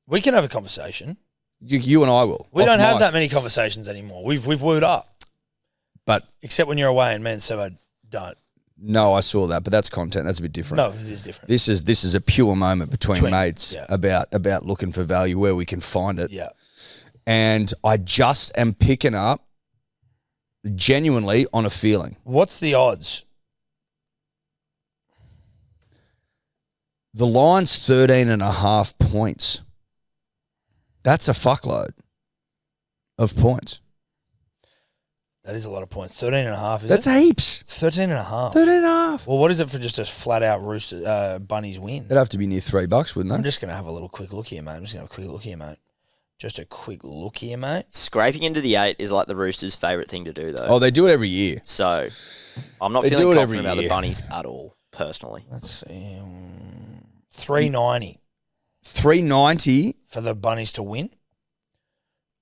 We can have a conversation. You and I will. We don't have that many conversations anymore. We've wooed up. But except when you're away and me and Sebo don't. No, I saw that, but that's content. That's a bit different. No, it is different. This is a pure moment between mates about looking for value where we can find it. Yeah. And I just am picking up genuinely on a feeling. What's the odds? The line's 13.5 points. That's a fuckload of points. That is a lot of points. 13.5, is That's heaps. 13.5. 13.5. Well, what is it for just a flat out Bunnies win? That'd have to be near $3, wouldn't it? I'm just going to have a little quick look here, mate. Just a quick look here, mate. Scraping into the 8 is like the Roosters' favourite thing to do, though. Oh, they do it every year. So I'm not feeling confident about the Bunnies at all, personally. Let's see. 390. 390 for the Bunnies to win.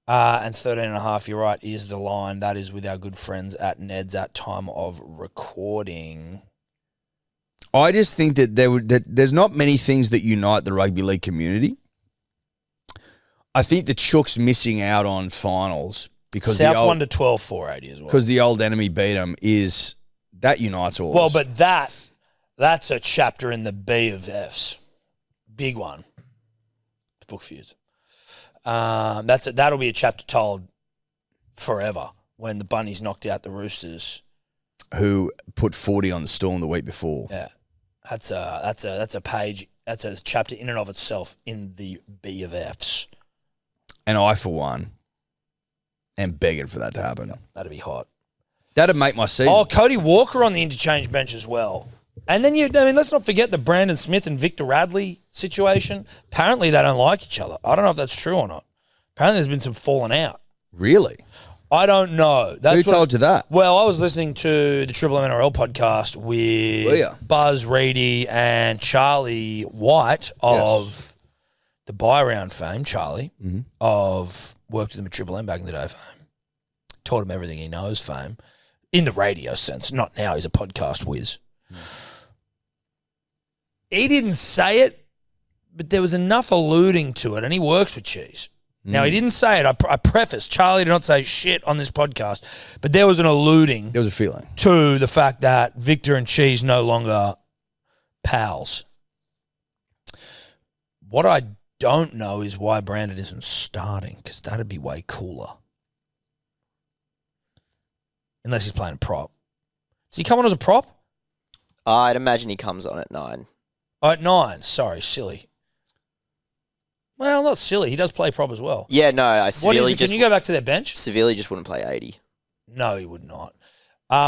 And 13.5, you're right, is the line. That is with our good friends at Ned's at time of recording. I just think that there's not many things that unite the rugby league community. I think the Chooks missing out on finals because South won to 12 480 as well. Because the old enemy beat them that unites all. Well, but that's a chapter in the B of F's. Big one. Book fuse. That'll be a chapter told forever when the Bunnies knocked out the Roosters, who put 40 on the stall the week before. Yeah, that's a page. That's a chapter in and of itself in the B of F's. And I, for one, am begging for that to happen. That'd be hot. That'd make my season. Oh, Cody Walker on the interchange bench as well. And then let's not forget the Brandon Smith and Victor Radley situation. Apparently they don't like each other. I don't know if that's true or not. Apparently there's been some falling out. Really? I don't know. Who told you that? Well, I was listening to the Triple M NRL podcast with Buzz Reedy and Charlie White of the Buy Round fame, Charlie, of worked with him at Triple M back in the day fame. Taught him everything he knows fame. In the radio sense, not now. He's a podcast whiz. He didn't say it, but there was enough alluding to it, and he works with Cheese. Now, he didn't say it. I prefaced, Charlie did not say shit on this podcast, but there was an alluding. There was a feeling. To the fact that Victor and Cheese no longer pals. What I don't know is why Brandon isn't starting, because that'd be way cooler. Unless he's playing a prop. Does he come on as a prop? I'd imagine he comes on at 9. Oh, at 9. Sorry, silly. Well, not silly. He does play prop as well. Yeah, no. Can you go back to their bench? Severely just wouldn't play 80. No, he would not.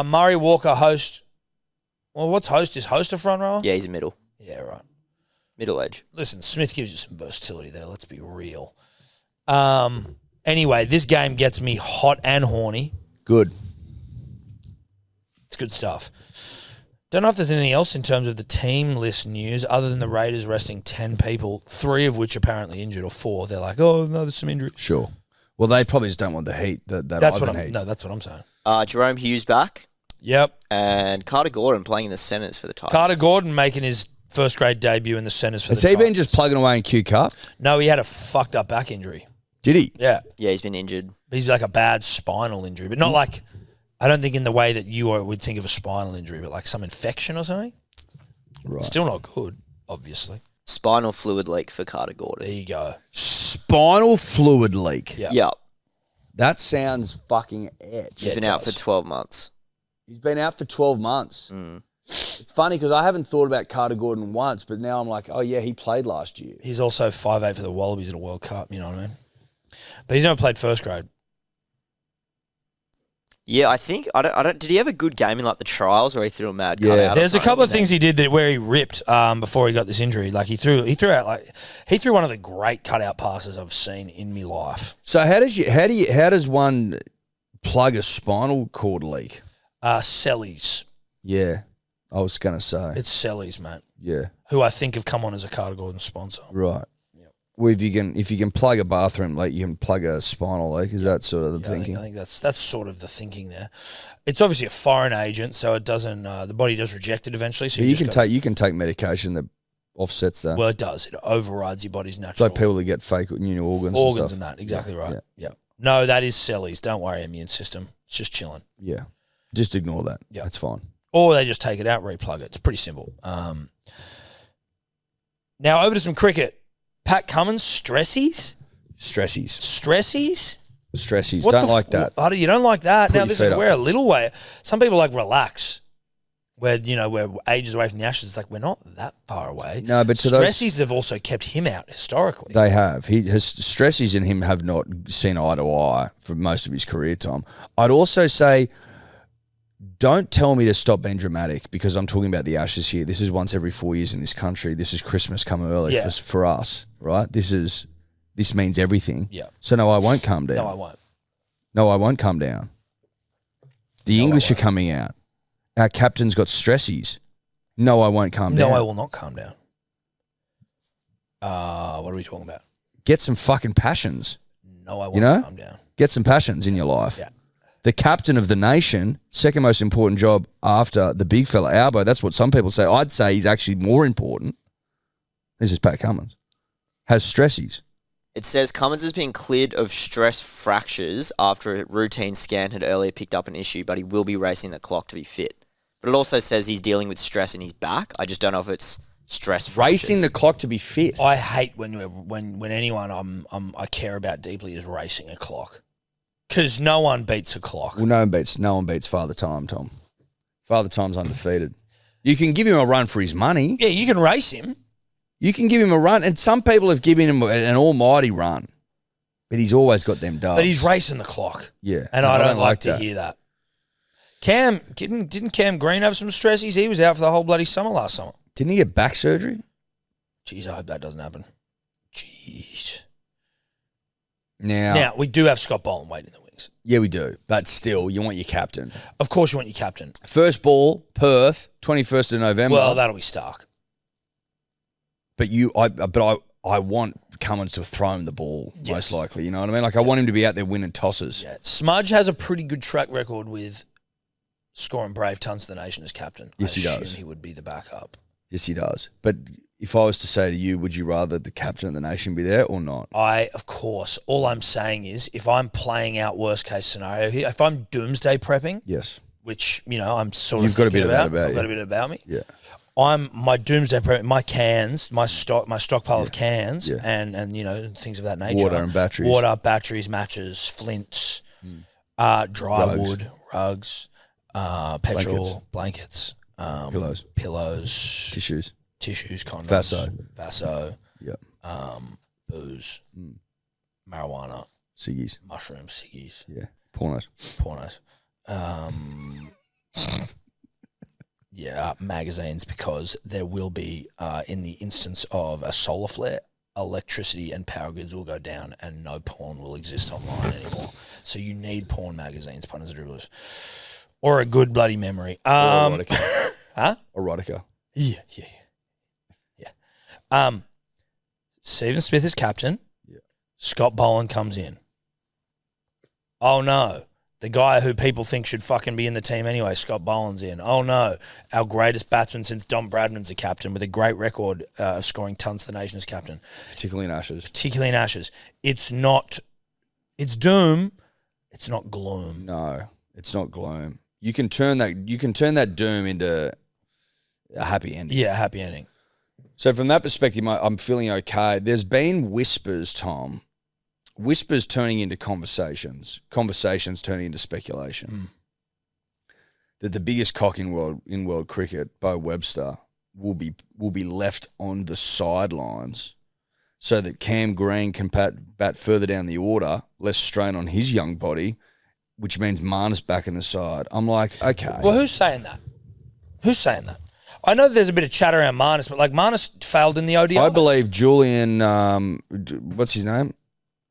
Murray Walker, host. Well, what's host? Is host a front rower? Yeah, he's a middle. Yeah, right. Middle edge. Listen, Smith gives you some versatility there. Let's be real. Anyway, this game gets me hot and horny. Good. It's good stuff. Don't know if there's anything else in terms of the team list news other than the Raiders resting 10 people, 3 of which apparently injured, or 4. They're like, oh, no, there's some injury. Sure. Well, they probably just don't want the heat. That's what I'm saying. Jerome Hughes back. Yep. And Carter Gordon playing in the centres for the Titans. Carter Gordon making his first grade debut in the centres for the Titans. Has he been Titans. just plugging away in Q Cup? No, he had a fucked up back injury. Did he? Yeah. Yeah, he's been injured. He's like a bad spinal injury, but not like... I don't think in the way that you would think of a spinal injury, but like some infection or something. Right. Still not good, obviously. Spinal fluid leak for Carter Gordon. There you go. Spinal fluid leak. Yeah. Yep. That sounds fucking edge. He's been out for 12 months. He's been out for 12 months. It's funny because I haven't thought about Carter Gordon once, but now I'm like, oh yeah, he played last year. He's also 5'8" for the Wallabies at a World Cup, you know what I mean? But he's never played first grade. Yeah, I think did he have a good game in like the trials where he threw a mad cut out? There's a couple of things he did where he ripped before he got this injury. Like he threw one of the great cutout passes I've seen in my life. So how does one plug a spinal cord leak? Sellies. Yeah, I was gonna say it's Sellies, mate. Yeah, who I think have come on as a Carter Gordon sponsor. Right. Well, if you can plug a bathroom leak, you can plug a spinal leak. Is that sort of the thinking? I think that's sort of the thinking there. It's obviously a foreign agent, so it doesn't. The body does reject it eventually. So you can take medication that offsets that. Well, it does. It overrides your body's natural. It's like people that get fake new organs and stuff. And that. Exactly right. Yeah. No, that is Sellies. Don't worry, immune system. It's just chilling. Yeah. Just ignore that. Yeah, that's fine. Or they just take it out, replug it. It's pretty simple. Now over to some cricket. Pat Cummins, stressies? Stressies. What don't like that. You don't like that? Put now, your feet we're up. a little way. Some people like relax. We're ages away from the Ashes. It's like we're not that far away. No, but to stressies have also kept him out historically. They have. Stressies and him have not seen eye to eye for most of his career time. I'd also say, don't tell me to stop being dramatic because I'm talking about the Ashes here. This is once every 4 years in this country. This is Christmas come early for us, right? This means everything. Yeah. So no, I won't calm down. No, I won't calm down. The English are coming out. Our captain's got stressies. No, I won't calm down. No, I will not calm down. What are we talking about? Get some fucking passions. No, I won't calm down. Get some passions in your life. Yeah. The captain of the nation, second most important job after the big fella, Albo. That's what some people say. I'd say he's actually more important. This is Pat Cummins. Has stressies. It says Cummins has been cleared of stress fractures after a routine scan had earlier picked up an issue, but he will be racing the clock to be fit. But it also says he's dealing with stress in his back. I just don't know if it's stress fractures. Racing the clock to be fit. I hate when anyone I care about deeply is racing a clock. Because no one beats a clock. Well, no one beats Father Time, Tom. Father Time's undefeated. You can give him a run for his money. Yeah, you can race him. You can give him a run, and some people have given him an almighty run, but he's always got them dubs. But he's racing the clock. Yeah, and I don't like to hear that. Cam didn't Cam Green have some stressies? He was out for the whole bloody summer last summer. Didn't he get back surgery? Jeez, I hope that doesn't happen. Jeez. Now, we do have Scott Boland waiting in the wings. Yeah, we do. But still, you want your captain. Of course you want your captain. First ball, Perth, 21st of November. Well, that'll be Stark. But I want Cummins to throw him the ball, most likely. You know what I mean? Like, I want him to be out there winning tosses. Yeah. Smudge has a pretty good track record with scoring brave tons to the nation as captain. Yes, he does. I assume he would be the backup. Yes, he does. But if I was to say to you, would you rather the captain of the nation be there or not? Of course. All I'm saying is, if I'm playing out worst case scenario here, if I'm doomsday prepping, yes, which I'm sort of you've got a bit about, of that about I've got a bit about me. Yeah, my doomsday prepping, my cans, my stockpile of cans, and things of that nature. Water and batteries. Water, batteries, matches, flints, dry wood, rugs, petrol, blankets, pillows, tissues, condoms, Vaso, yep, booze, marijuana, ciggies, mushrooms, ciggies, pornos. Magazines, because there will be, in the instance of a solar flare, electricity and power grids will go down and no porn will exist online anymore. So you need porn magazines, punters and dribblers. Or a good bloody memory. Erotica. Huh? Erotica. Yeah. Stephen Smith is captain. Yeah. Scott Boland comes in. Oh no. The guy who people think should fucking be in the team anyway, Scott Boland's in. Oh no. Our greatest batsman since Don Bradman's a captain with a great record of scoring tons to the nation as captain. Particularly in Ashes. It's doom. It's not gloom. No, it's not gloom. You can turn that doom into a happy ending. Yeah, a happy ending. So from that perspective, I'm feeling okay. There's been whispers, Tom. Whispers turning into conversations turning into speculation. That the biggest cock in world cricket, Bo Webster, will be left on the sidelines so that Cam Green can bat further down the order, less strain on his young body, which means Marnus back in the side. I'm like, okay. Well, who's saying that? I know there's a bit of chat around Marnus, but like Marnus failed in the ODIs. I believe Julian, what's his name?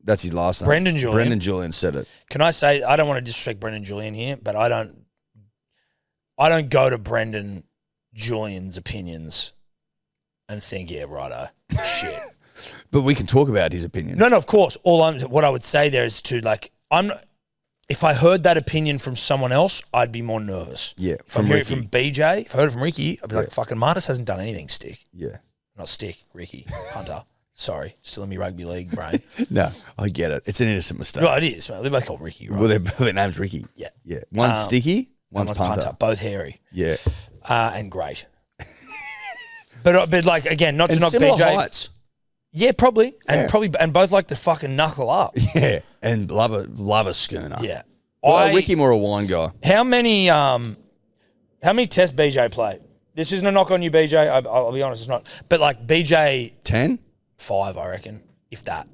That's his last name. Brendan Julian said it. Can I say, I don't want to disrespect Brendan Julian here, but I don't go to Brendan Julian's opinions and think, yeah, righto, shit. But we can talk about his opinion. No, of course. What I would say there is if I heard that opinion from someone else, I'd be more nervous. Yeah, if I heard it from BJ, if I heard it from Ricky, I'd be like, fucking Marnus hasn't done anything, Stick. Yeah. Not Stick, Ricky, Hunter. Sorry, still in my rugby league brain. No, I get it. It's an innocent mistake. Well, it is. They're both called Ricky, right? Well, their name's Ricky. Yeah. Yeah. One's sticky, one's punter. Both hairy. Yeah. And great. but like, again, not to knock similar BJ. heights. Yeah, probably. And both like to fucking knuckle up. Yeah. And love a schooner. Yeah. Well, Ricky more a wine guy. How many tests BJ played? This isn't a knock on you, BJ. I'll be honest, it's not. But like BJ 10? 5, I reckon, if that.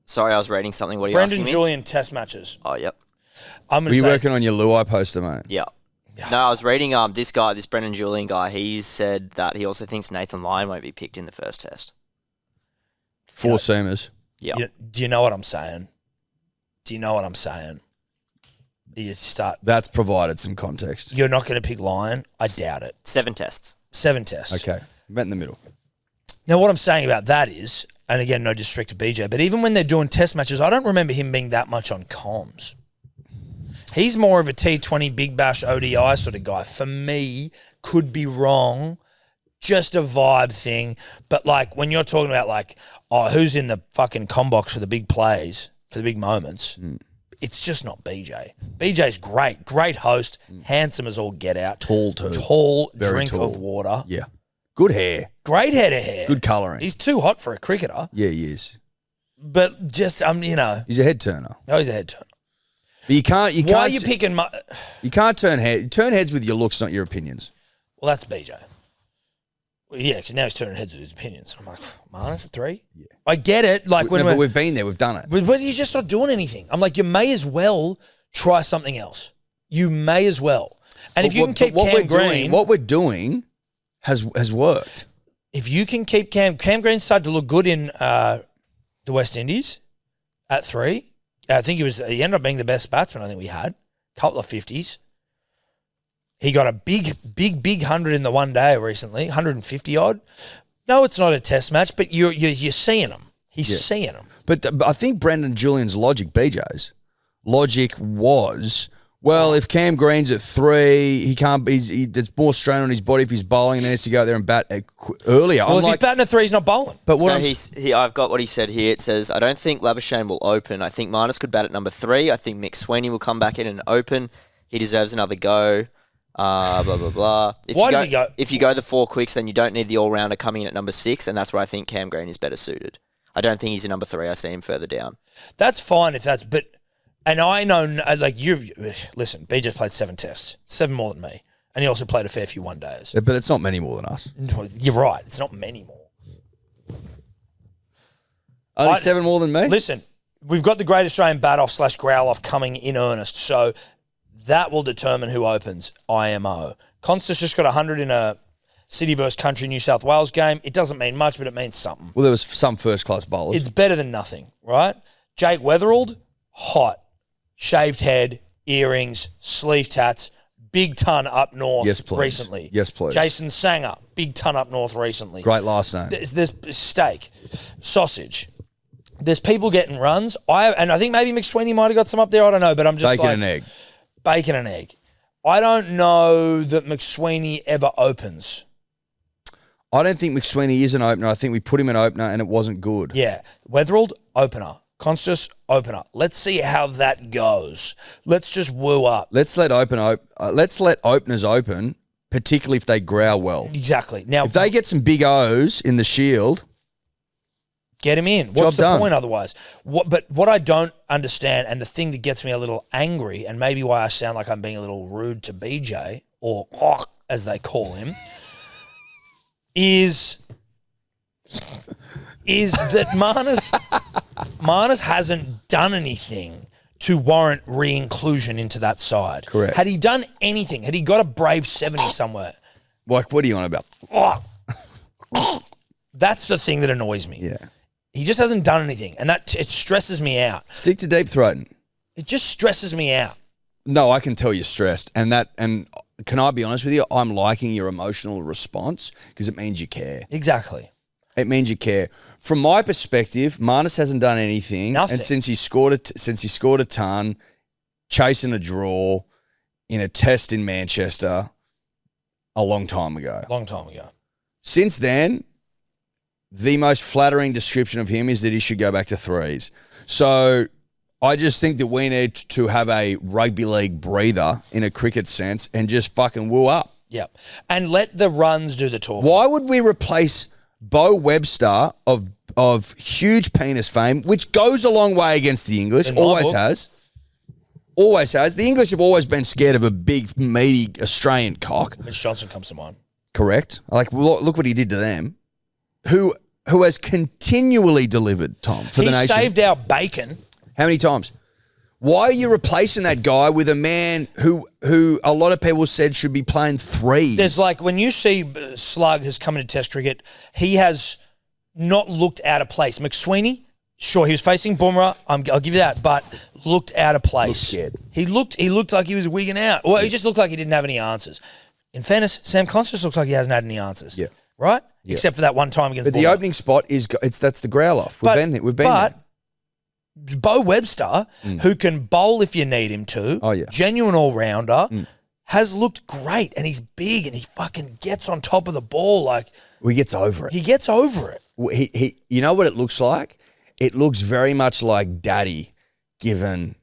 Sorry, I was reading something. What are you Brendan asking me? Julian test matches. Oh, yep. Were you working on your Luai poster, mate? Yeah. No, I was reading this Brendan Julian guy. He said that he also thinks Nathan Lyon won't be picked in the first test. 4 seamers. Yeah. Do you know what I'm saying? You start. That's provided some context. You're not going to pick Lyon? I doubt it. 7 tests. 7 tests. Okay. Met in the middle. Now, what I'm saying about that is, and again, no disrespect to BJ, but even when they're doing test matches, I don't remember him being that much on comms. He's more of a T20 Big Bash ODI sort of guy. For me, could be wrong, just a vibe thing. But like when you're talking about like, who's in the fucking combox for the big plays, for the big moments, it's just not BJ. BJ's great host, handsome as all get out. Tall too. Very drink tall. of water. Yeah. Good hair. Great head of hair. Good colouring. He's too hot for a cricketer. Yeah, he is. But just, He's a head turner. Oh, he's a head turner. But you can't. Why are you picking? You can't turn heads with your looks, not your opinions. Well, that's BJ. Well, yeah, because now he's turning heads with his opinions. I'm like, Marnus, 3? Yeah. I get it. Like but we've been there, we've done it. But you're just not doing anything. I'm like, you may as well try something else. You may as well. And if you can keep Cam Green, what we're doing has worked. If you can keep Cam Green started to look good in the West Indies at 3. I think he ended up being the best batsman I think we had. Couple of 50s. He got a big 100 in the one day recently, 150 odd. No, it's not a test match, but you're seeing him. He's seeing him. But I think Brendan Julian's logic was, well, if Cam Green's at 3, he can't be. There's more strain on his body if he's bowling and he needs to go out there and bat earlier. Well, if he's batting at 3, he's not bowling. But what I've got what he said here. It says, I don't think Labuschagne will open. I think Marnus could bat at number 3. I think Mick Sweeney will come back in and open. He deserves another go. Blah, blah, blah. Does he go? If you go the 4 quicks, then you don't need the all-rounder coming in at number 6, and that's where I think Cam Green is better suited. I don't think he's a number 3. I see him further down. That's fine if that's, but, and I know, like, listen, BJ's played 7 tests, 7 more than me, and he also played a fair few one days. Yeah, but it's not many more than us. You're right, it's not many more. Only 7 more than me? Listen, we've got the Great Australian Bat-Off / Growl-Off coming in earnest, so that will determine who opens IMO. Constance just got 100 in a City versus Country New South Wales game. It doesn't mean much, but it means something. Well, there was some first-class bowlers. It's better than nothing, right? Jake Weatherald, hot. Shaved head, earrings, sleeve tats, big ton up north recently. Yes, please. Jason Sanger, big ton up north recently. Great last name. There's steak, sausage. There's people getting runs. And I think maybe McSweeney might have got some up there. I don't know, but I'm just Bacon and egg. Bacon and egg. I don't know that McSweeney ever opens. I don't think McSweeney is an opener. I think we put him in opener and it wasn't good. Yeah. Weatherald, opener. Constance, opener. Let's see how that goes. Let's just woo up. Let's let openers open, particularly if they growl well. Exactly. Now, if they get some big O's in the Shield, get him in. What's the point otherwise? But what I don't understand, and the thing that gets me a little angry, and maybe why I sound like I'm being a little rude to BJ, or as they call him, is that Marnus hasn't done anything to warrant re-inclusion into that side. Correct. Had he done anything, had he got a brave 70 somewhere? Like, what are you on about? That's the thing that annoys me. Yeah. He just hasn't done anything, and it stresses me out. Stick to deep throating. It just stresses me out. No, I can tell you're stressed. And can I be honest with you? I'm liking your emotional response because it means you care. Exactly. It means you care. From my perspective, Marnus hasn't done anything. Nothing. And since he scored a ton, chasing a draw in a test in Manchester a long time ago. Since then, the most flattering description of him is that he should go back to 3s. So I just think that we need to have a rugby league breather in a cricket sense and just fucking woo up. Yep. And let the runs do the talking. Why would we replace Bo Webster of huge penis fame, which goes a long way against the English, always has. The English have always been scared of a big, meaty Australian cock. Mitch Johnson comes to mind. Correct. Like, look what he did to them. Who has continually delivered, Tom, for the nation. He saved our bacon. How many times? Why are you replacing that guy with a man who a lot of people said should be playing 3s? There's like, when you see Slug has come into Test cricket, he has not looked out of place. McSweeney, sure, he was facing Bumrah. I'll give you that, but looked out of place. Looked scared. He looked like he was wigging out. Or he just looked like he didn't have any answers. In fairness, Sam Constance looks like he hasn't had any answers. Yeah. Right? Yeah. Except for that one time against But the opening spot that's the growl off. We've been there. Bo Webster, who can bowl if you need him to, genuine all-rounder, has looked great, and he's big, and he fucking gets on top of the ball. Like, he gets over it. He gets over it. He you know what it looks like? It looks very much like Daddy given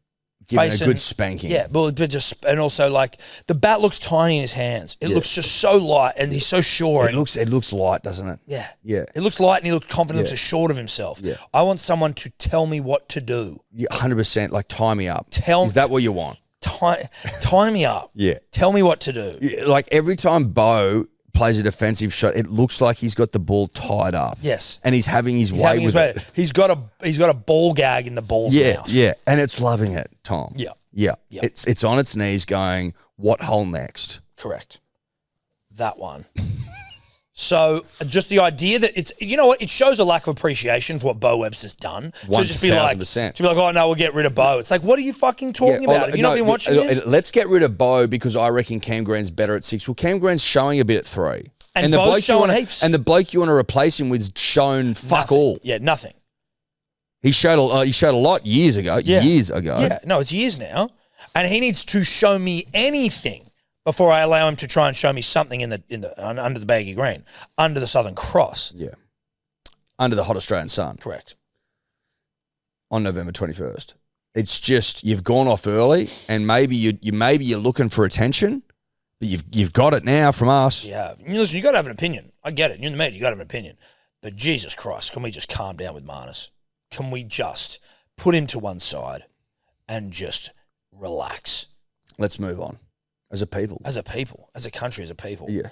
a good spanking. Yeah, but and also like the bat looks tiny in his hands. It looks just so light, and he's so sure. It looks light, doesn't it? Yeah. Yeah. It looks light, and he looks confident, so assured of himself. Yeah. I want someone to tell me what to do. 100%. Like, tie me up. Is that what you want? Tie me up. Yeah. Tell me what to do. Yeah, like, every time Bo plays a defensive shot, it looks like he's got the ball tied up. Yes. And he's having his way with it. He's got a ball gag in the ball's mouth. Yeah. And it's loving it, Tom. Yeah. Yeah. Yep. It's on its knees going, what hole next? Correct. That one. So just the idea that it's, you know what, it shows a lack of appreciation for what Bo Webster's done. To just be like, 1000%. to be like, oh no, we'll get rid of Bo. It's like, what are you fucking talking about? Have you not been watching this? Let's get rid of Bo because I reckon Cam Green's better at 6. Well, Cam Green's showing a bit at 3. And Bo's showing heaps. And the bloke you want to replace him with's shown fuck Nothing. all. Yeah, nothing. He showed a lot years ago. Yeah. Years ago. Yeah, no, it's years now. And he needs to show me anything before I allow him to try and show me something under the baggy green, under the Southern Cross. Yeah. Under the hot Australian sun. Correct. On November 21st. It's just you've gone off early, and maybe you're looking for attention, but you've got it now from us. Yeah. Listen, you got to have an opinion. I get it. You're in the media. You got to have an opinion. But Jesus Christ, can we just calm down with Marnus? Can we just put him to one side and just relax? Let's move on. As a people. As a people. As a country, as a people. Yeah.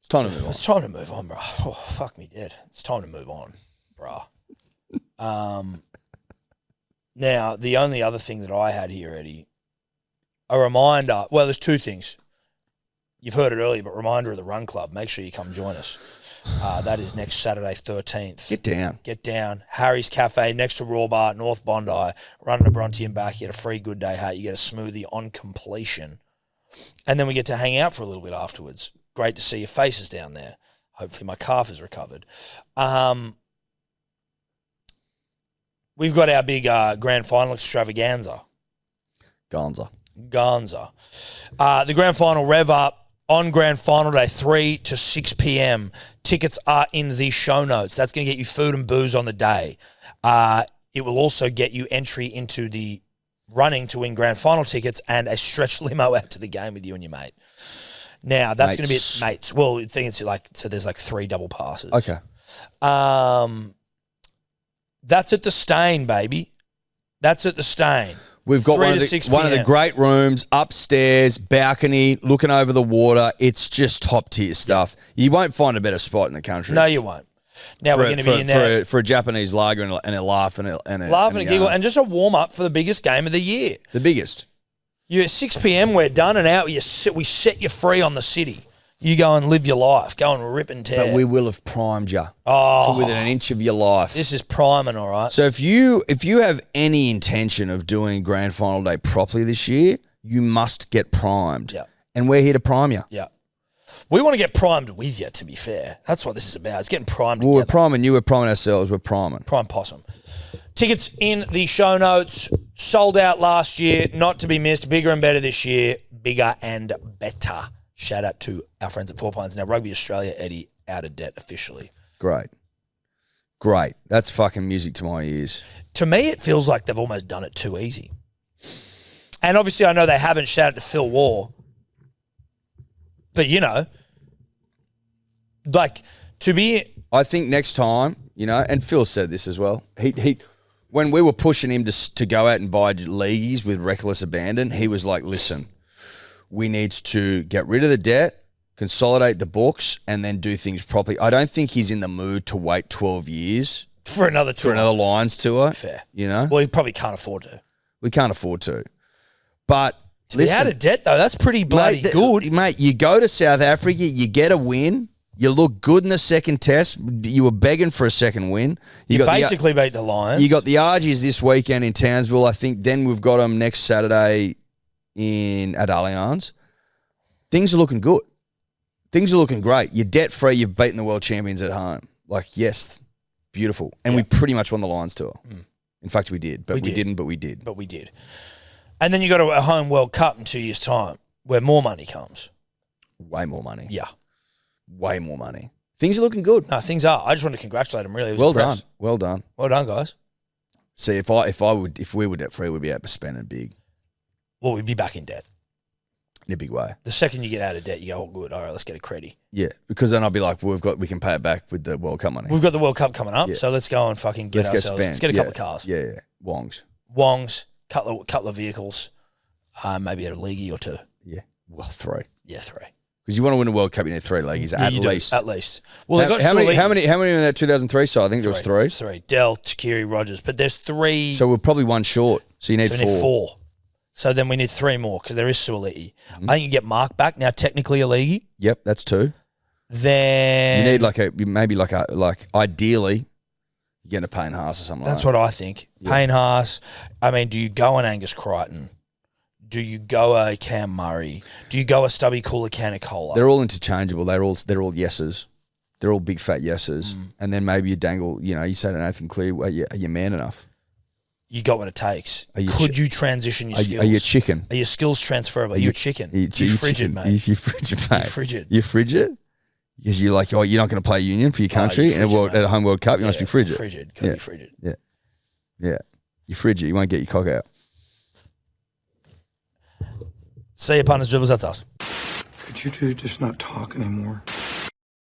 It's time to move on. It's time to move on, bro. Oh, fuck me dead. It's time to move on, bro. Now, the only other thing that I had here, Eddie, a reminder. Well, there's 2 things. You've heard it earlier, but reminder of the Run Club. Make sure you come join us. That is next Saturday, 13th. Get down. Get down. Harry's Cafe next to Raw Bar, North Bondi. Running to Bronte and back. You get a free Good Day hat. You get a smoothie on completion. And then we get to hang out for a little bit afterwards. Great to see your faces down there. Hopefully my calf is recovered. We've got our big grand final extravaganza. Gonza. The grand final rev up on grand final day, 3 to 6 p.m. Tickets are in the show notes. That's going to get you food and booze on the day. It will also get you entry into the running to win grand final tickets and a stretch limo out to the game with you and your mate. Now, that's going to be at mates. Well, I think it's like, so there's like 3 double passes. Okay. That's at the Stain, baby. That's at the Stain. We've got 3 one to of 6 the p.m. great rooms, upstairs, balcony, looking over the water. It's just top tier stuff. You won't find a better spot in the country. No, you won't. Now we're going to be in there. For a Japanese lager and a laugh and a Laugh and a giggle and just a warm-up for the biggest game of the year. The biggest. You at 6 p.m, we're done and out. We set you free on the city. You go and live your life. Go and rip and tear. But we will have primed you to within an inch of your life. This is priming, all right? So if you have any intention of doing grand final day properly this year, you must get primed. Yeah. And we're here to prime you. Yeah. We want to get primed with you, to be fair. That's what this is about. It's getting primed Well, we're together. priming you. We're priming ourselves. We're priming. Prime Possum. Tickets in the show notes. Sold out last year. Not to be missed. Bigger and better this year. Bigger and better. Shout out to our friends at 4 Pines. Now, Rugby Australia, Eddie, out of debt officially. Great. That's fucking music to my ears. To me, it feels like they've almost done it too easy. And obviously, I know they haven't. Shout out to Phil Waugh. But, you know, like, to be... I think next time, you know, and Phil said this as well, he when we were pushing him to go out and buy leagueies with reckless abandon, he was like, listen, we need to get rid of the debt, consolidate the books, and then do things properly. I don't think he's in the mood to wait 12 years For another tour. for another Lions tour. Fair. You know? Well, he probably can't afford to. We can't afford to. But To be out of debt, though, that's pretty bloody good. Mate, you go to South Africa, you get a win, you look good in the second test. You were begging for a second win. You basically beat the Lions. You got the Argies this weekend in Townsville. I think then we've got them next Saturday at Allianz. Things are looking good. Things are looking great. You're debt-free. You've beaten the world champions at home. Like, yes, beautiful. And we pretty much won the Lions tour. In fact, we did. But we didn't, but we did. But we did. And then you got a home World Cup in 2 years' time where more money comes. Way more money. Yeah. Way more money. Things are looking good. No, things are. I just want to congratulate them, really. Well done. Well done. Well done, guys. See, if we were debt-free, we'd be out for spending big. Well, we'd be back in debt. In a big way. The second you get out of debt, you go, oh, good. All right, let's get a credit. Yeah, because then I'll be like, we can pay it back with the World Cup money. We've got the World Cup coming up, Yeah. so let's go and fucking get ourselves. Let's get a couple of cars. Yeah. Wongs, couple of vehicles, maybe a leaguey or 2. Yeah. Well, 3. Yeah, 3. Because you want to win a World Cup, you need 3 leagues Yeah, at you do. least. At least. Well, they got how many in that 2003 side? I think there was 3. 3. Dell, Takiri, Rogers. But there's 3. So we're probably 1 short. So you need 4. We need 4. So then we need 3 more because there is Suoliti. I think you get Mark back now, technically a leaguey. Yep, that's 2. then You need ideally, you're getting a Payne Haas or something like that. that's what I think. Yeah. Payne Haas. I mean, do you go an Angus Crichton? Do you go a Cam Murray? Do you go a Stubby Cola? They're all interchangeable. They're all yeses. They're all big fat yeses. And then maybe you dangle, you say to Nathan Clear, are you man enough? You got what it takes. Could you transition your skills? Are you chicken? Are your skills transferable? Are you a chicken? You frigid, mate. You frigid, mate. You frigid. You're frigid? Because you're like, you're not going to play union for your country you're frigid, at a home World Cup. You must be frigid. Frigid. Could be frigid. Yeah. Yeah. You're frigid. You won't get your cock out. See you, punters, dribblers. That's us. Could you two just not talk anymore?